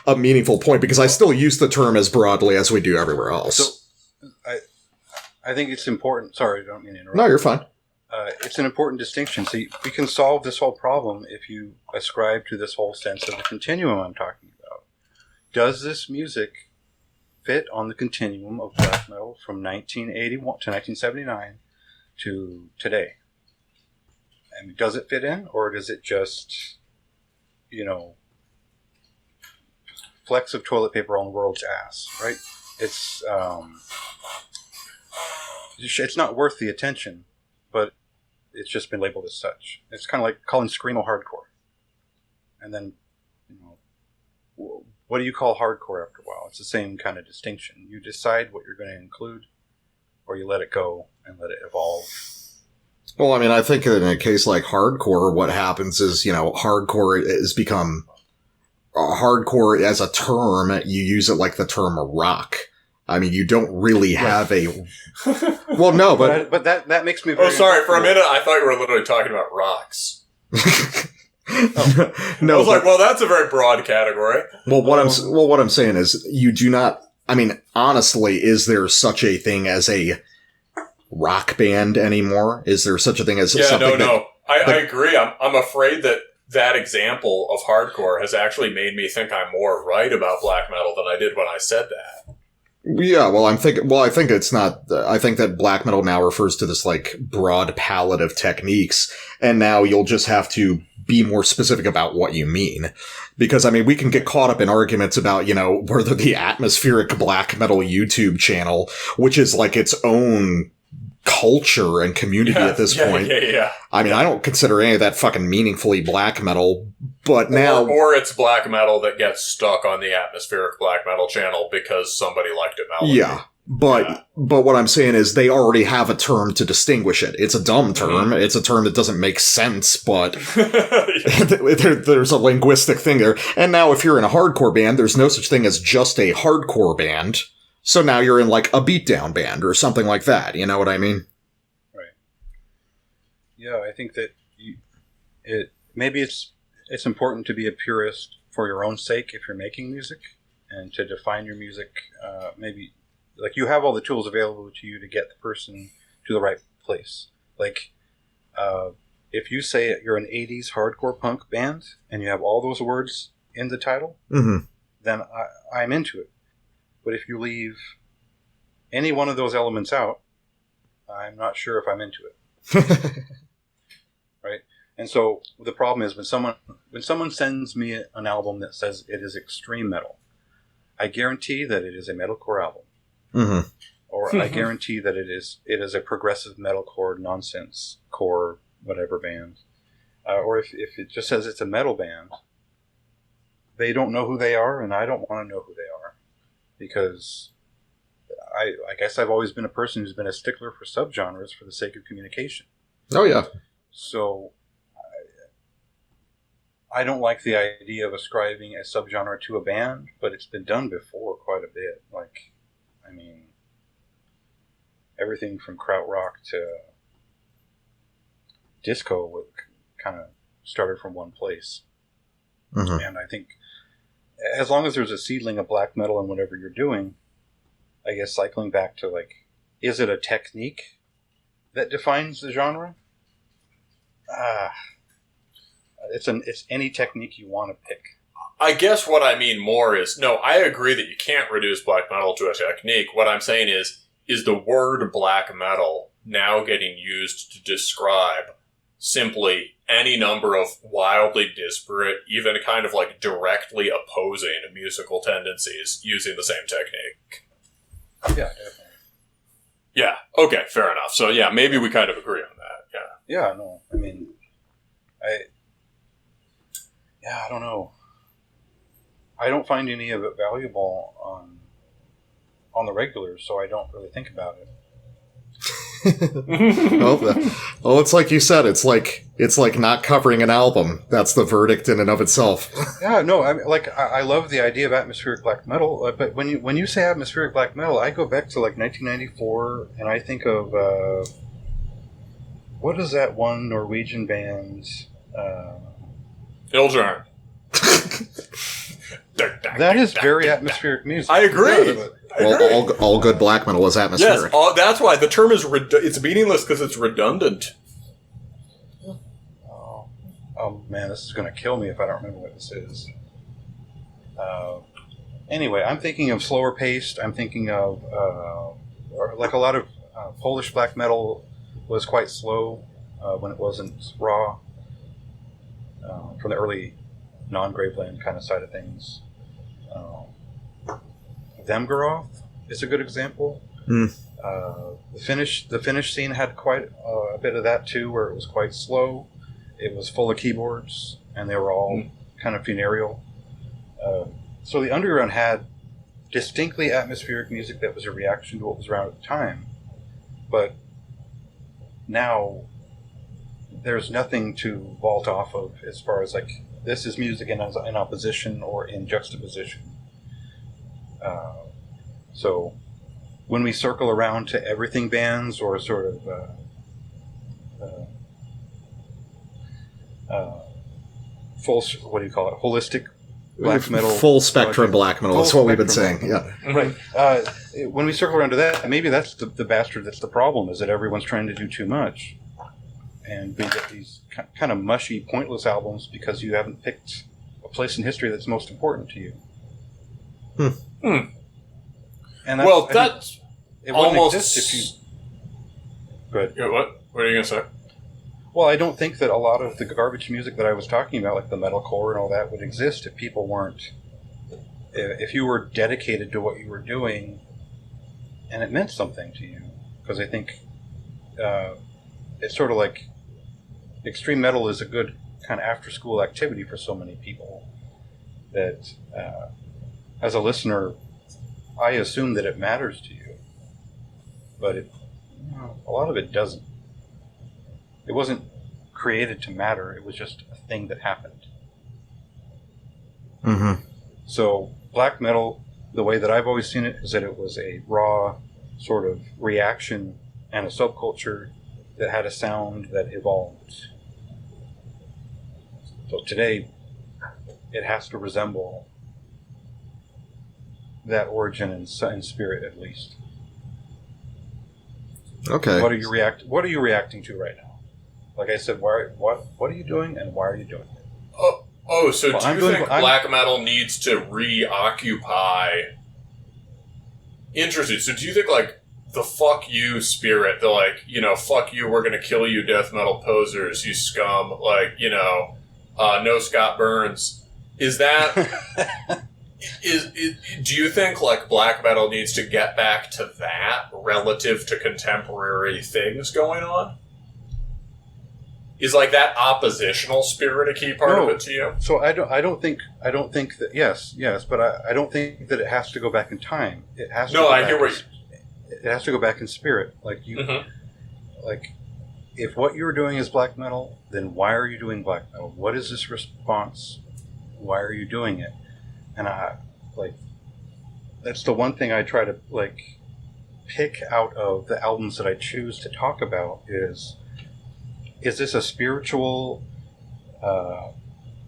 a meaningful point, because I still use the term as broadly as we do everywhere else.
So, I think it's important. Sorry, I don't mean to interrupt.
No, you're fine.
It's an important distinction. So we can solve this whole problem if you ascribe to this whole sense of the continuum I'm talking about. Does this music fit on the continuum of black metal from 1981 to 1979 to today? And does it fit in, or does it just, you know, flecks of toilet paper on the world's ass, right? It's not worth the attention, but it's just been labeled as such. It's kind of like calling screamo hardcore. And then, you know, what do you call hardcore after a while? It's the same kind of distinction. You decide what you're going to include, or you let it go and let it evolve.
Well, I mean, I think in a case like hardcore, what happens is, you know, hardcore has become hardcore as a term. You use it like the term rock. I mean, you don't really have a... Well, no,
but that makes me very...
Oh, sorry. For a minute, I thought you were literally talking about rocks.
No,
I was like, well, that's a very broad category.
Well, what I'm saying is, you do not... I mean, honestly, is there such a thing as a rock band anymore? Is there such a thing as something
No. I agree. I'm afraid that example of hardcore has actually made me think I'm more right about black metal than I did when I said that.
Yeah, I think it's not, I think that black metal now refers to this, like, broad palette of techniques, and now you'll just have to be more specific about what you mean. Because, I mean, we can get caught up in arguments about, you know, whether the atmospheric black metal YouTube channel, which is like its own culture and community at this point.
Yeah.
I mean, I don't consider any of that fucking meaningfully black metal, but now...
Or it's black metal that gets stuck on the atmospheric black metal channel because somebody liked it melody.
Yeah. But what I'm saying is they already have a term to distinguish it. It's a dumb term. It's a term that doesn't make sense, but there's a linguistic thing there. And now if you're in a hardcore band, there's no such thing as just a hardcore band. So now you're in like a beatdown band or something like that. You know what I mean?
Right. Yeah, I think that maybe it's important to be a purist for your own sake if you're making music, and to define your music, maybe... Like, you have all the tools available to you to get the person to the right place. Like, if you say you're an 80s hardcore punk band and you have all those words in the title, then I'm into it. But if you leave any one of those elements out, I'm not sure if I'm into it. Right? And so the problem is when someone sends me an album that says it is extreme metal, I guarantee that it is a metalcore album. Or I guarantee that it is a progressive metalcore, nonsense core, whatever band. Or if it just says it's a metal band, they don't know who they are, and I don't want to know who they are, because I guess I've always been a person who's been a stickler for subgenres for the sake of communication.
Oh yeah.
So I don't like the idea of ascribing a subgenre to a band, but it's been done before quite a bit. Like, I mean, everything from krautrock to disco kind of started from one place. And I think as long as there's a seedling of black metal in whatever you're doing, I guess cycling back to, like, is it a technique that defines the genre? It's any technique you want to pick.
I guess what I mean more is, no, I agree that you can't reduce black metal to a technique. What I'm saying is the word black metal now getting used to describe simply any number of wildly disparate, even kind of like directly opposing musical tendencies using the same technique?
Yeah, definitely.
Yeah, okay, fair enough. So yeah, maybe we kind of agree on that, yeah.
Yeah, no, I mean, I don't know. I don't find any of it valuable on the regular, so I don't really think about it.
Well, it's like you said. It's like not covering an album. That's the verdict in and of itself.
Yeah, no, I love the idea of atmospheric black metal, but when you say atmospheric black metal, I go back to like 1994, and I think of what is that one Norwegian band?
Iljarn.
That is very atmospheric music.
I agree.
Well, all good black metal is atmospheric.
Yes, that's why the term is it's meaningless because it's redundant.
Oh man, this is going to kill me if I don't remember what this is. Anyway, I'm thinking of slower paced. I'm thinking of or like a lot of Polish black metal was quite slow when it wasn't raw. From the early non-Graveland kind of side of things. Themgaroth is a good example. The Finnish scene had quite a bit of that too, where it was quite slow. It was full of keyboards, and they were all kind of funereal. So the underground had distinctly atmospheric music that was a reaction to what was around at the time. But now there's nothing to vault off of as far as like this is music in opposition or in juxtaposition. So when we circle around to everything bands or sort of full, what do you call it, holistic black metal,
full spectrum black metal, that's what we've been saying. Yeah,
right. When we circle around to that, maybe that's the bastard that's the problem, is that everyone's trying to do too much, and we get these kind of mushy, pointless albums because you haven't picked a place in history that's most important to you. And
that's
it wouldn't
almost
exist if you. Go ahead.
Yeah, what are you going to say?
Well, I don't think that a lot of the garbage music that I was talking about, like the metalcore and all that, would exist if people weren't. If you were dedicated to what you were doing, and it meant something to you, because I think it's sort of like extreme metal is a good kind of after-school activity for so many people that, as a listener, I assume that it matters to you, but a lot of it doesn't. It wasn't created to matter. It was just a thing that happened.
Mm-hmm.
So black metal, the way that I've always seen it, is that it was a raw sort of reaction and a subculture that had a sound that evolved. So today, it has to resemble that origin in spirit, at least.
Okay.
What are you reacting to right now? Like I said, what are you doing, and why are you doing it?
So do you think black metal needs to reoccupy? Interesting. So do you think like the fuck you spirit, the like, fuck you, we're gonna kill you, death metal posers, you scum, like, no Scott Burns. Is that do you think like black metal needs to get back to that relative to contemporary things going on? Is like that oppositional spirit a key part of it to you?
So I don't think that yes, but I don't think that it has to go back in time. It has to it has to go back in spirit. Like you like if what you're doing is black metal, then why are you doing black metal? What is this response? Why are you doing it? And that's the one thing I try to pick out of the albums that I choose to talk about is this a spiritual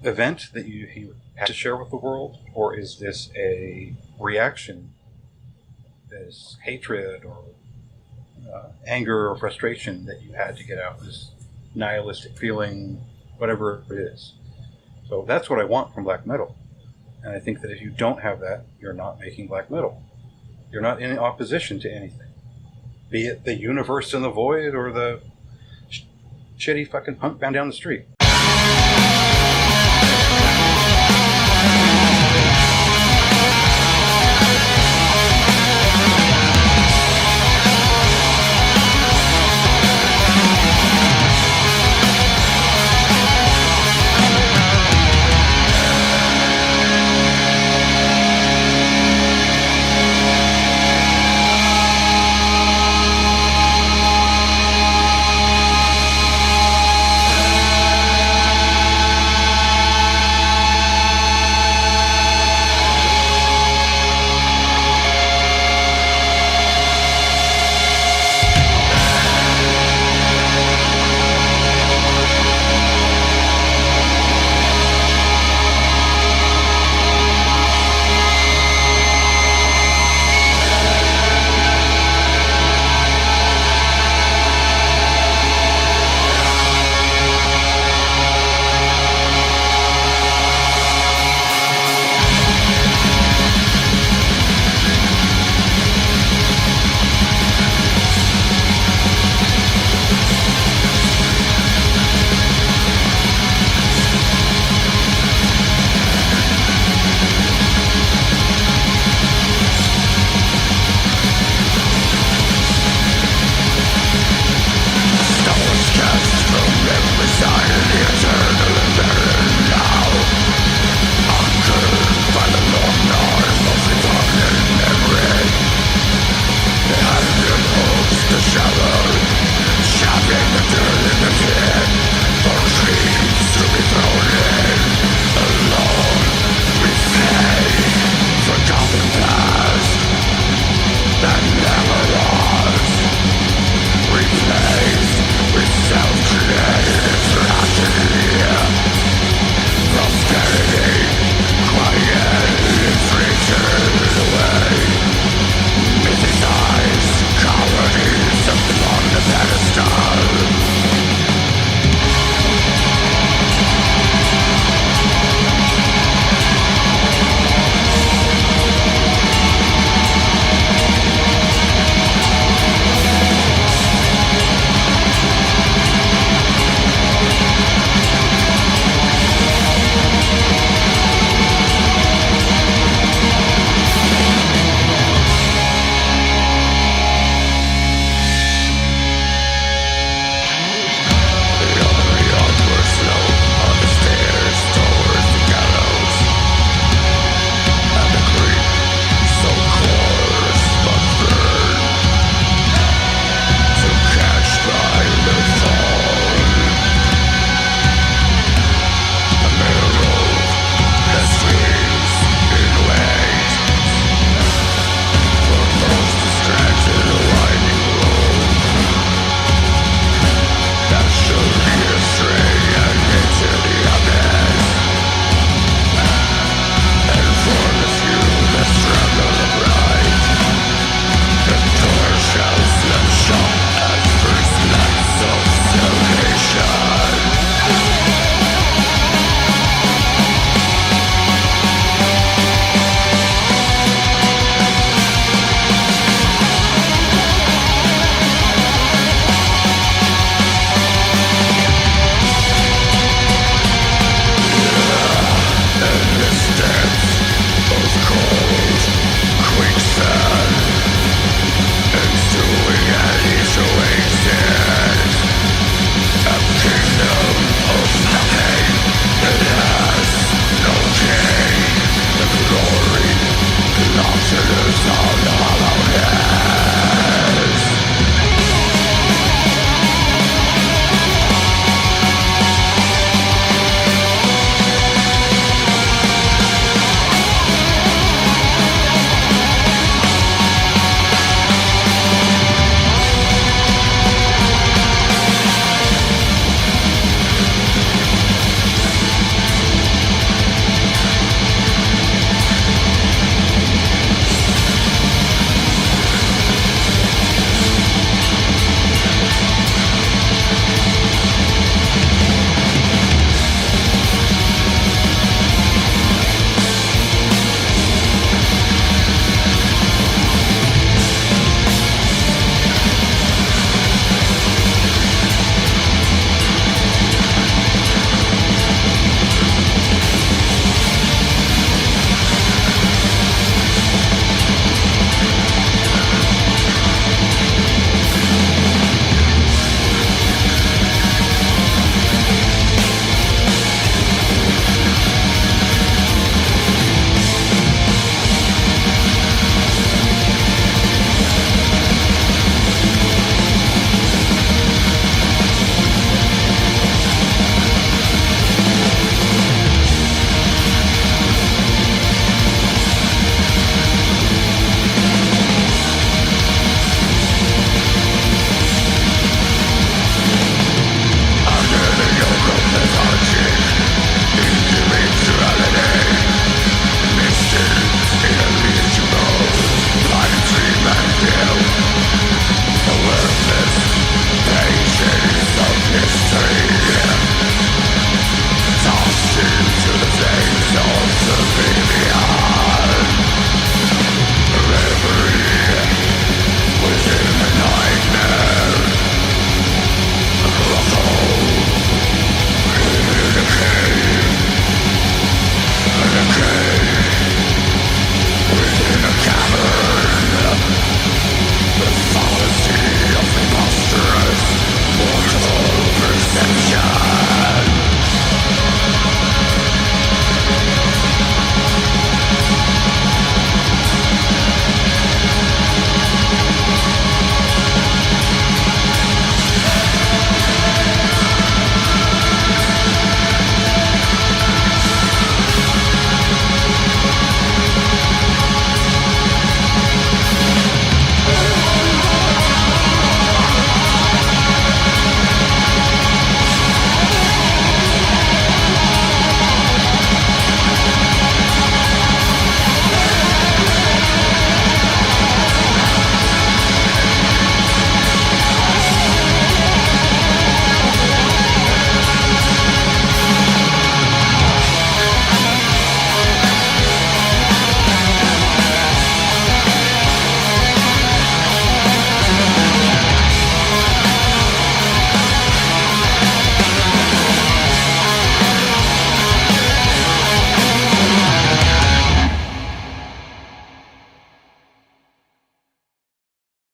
event that you have to share with the world, or is this a reaction, this hatred or anger or frustration that you had to get out, this nihilistic feeling, whatever it is? So that's what I want from black metal. And I think that if you don't have that, you're not making black metal. You're not in opposition to anything. Be it the universe in the void or the shitty fucking punk band down the street.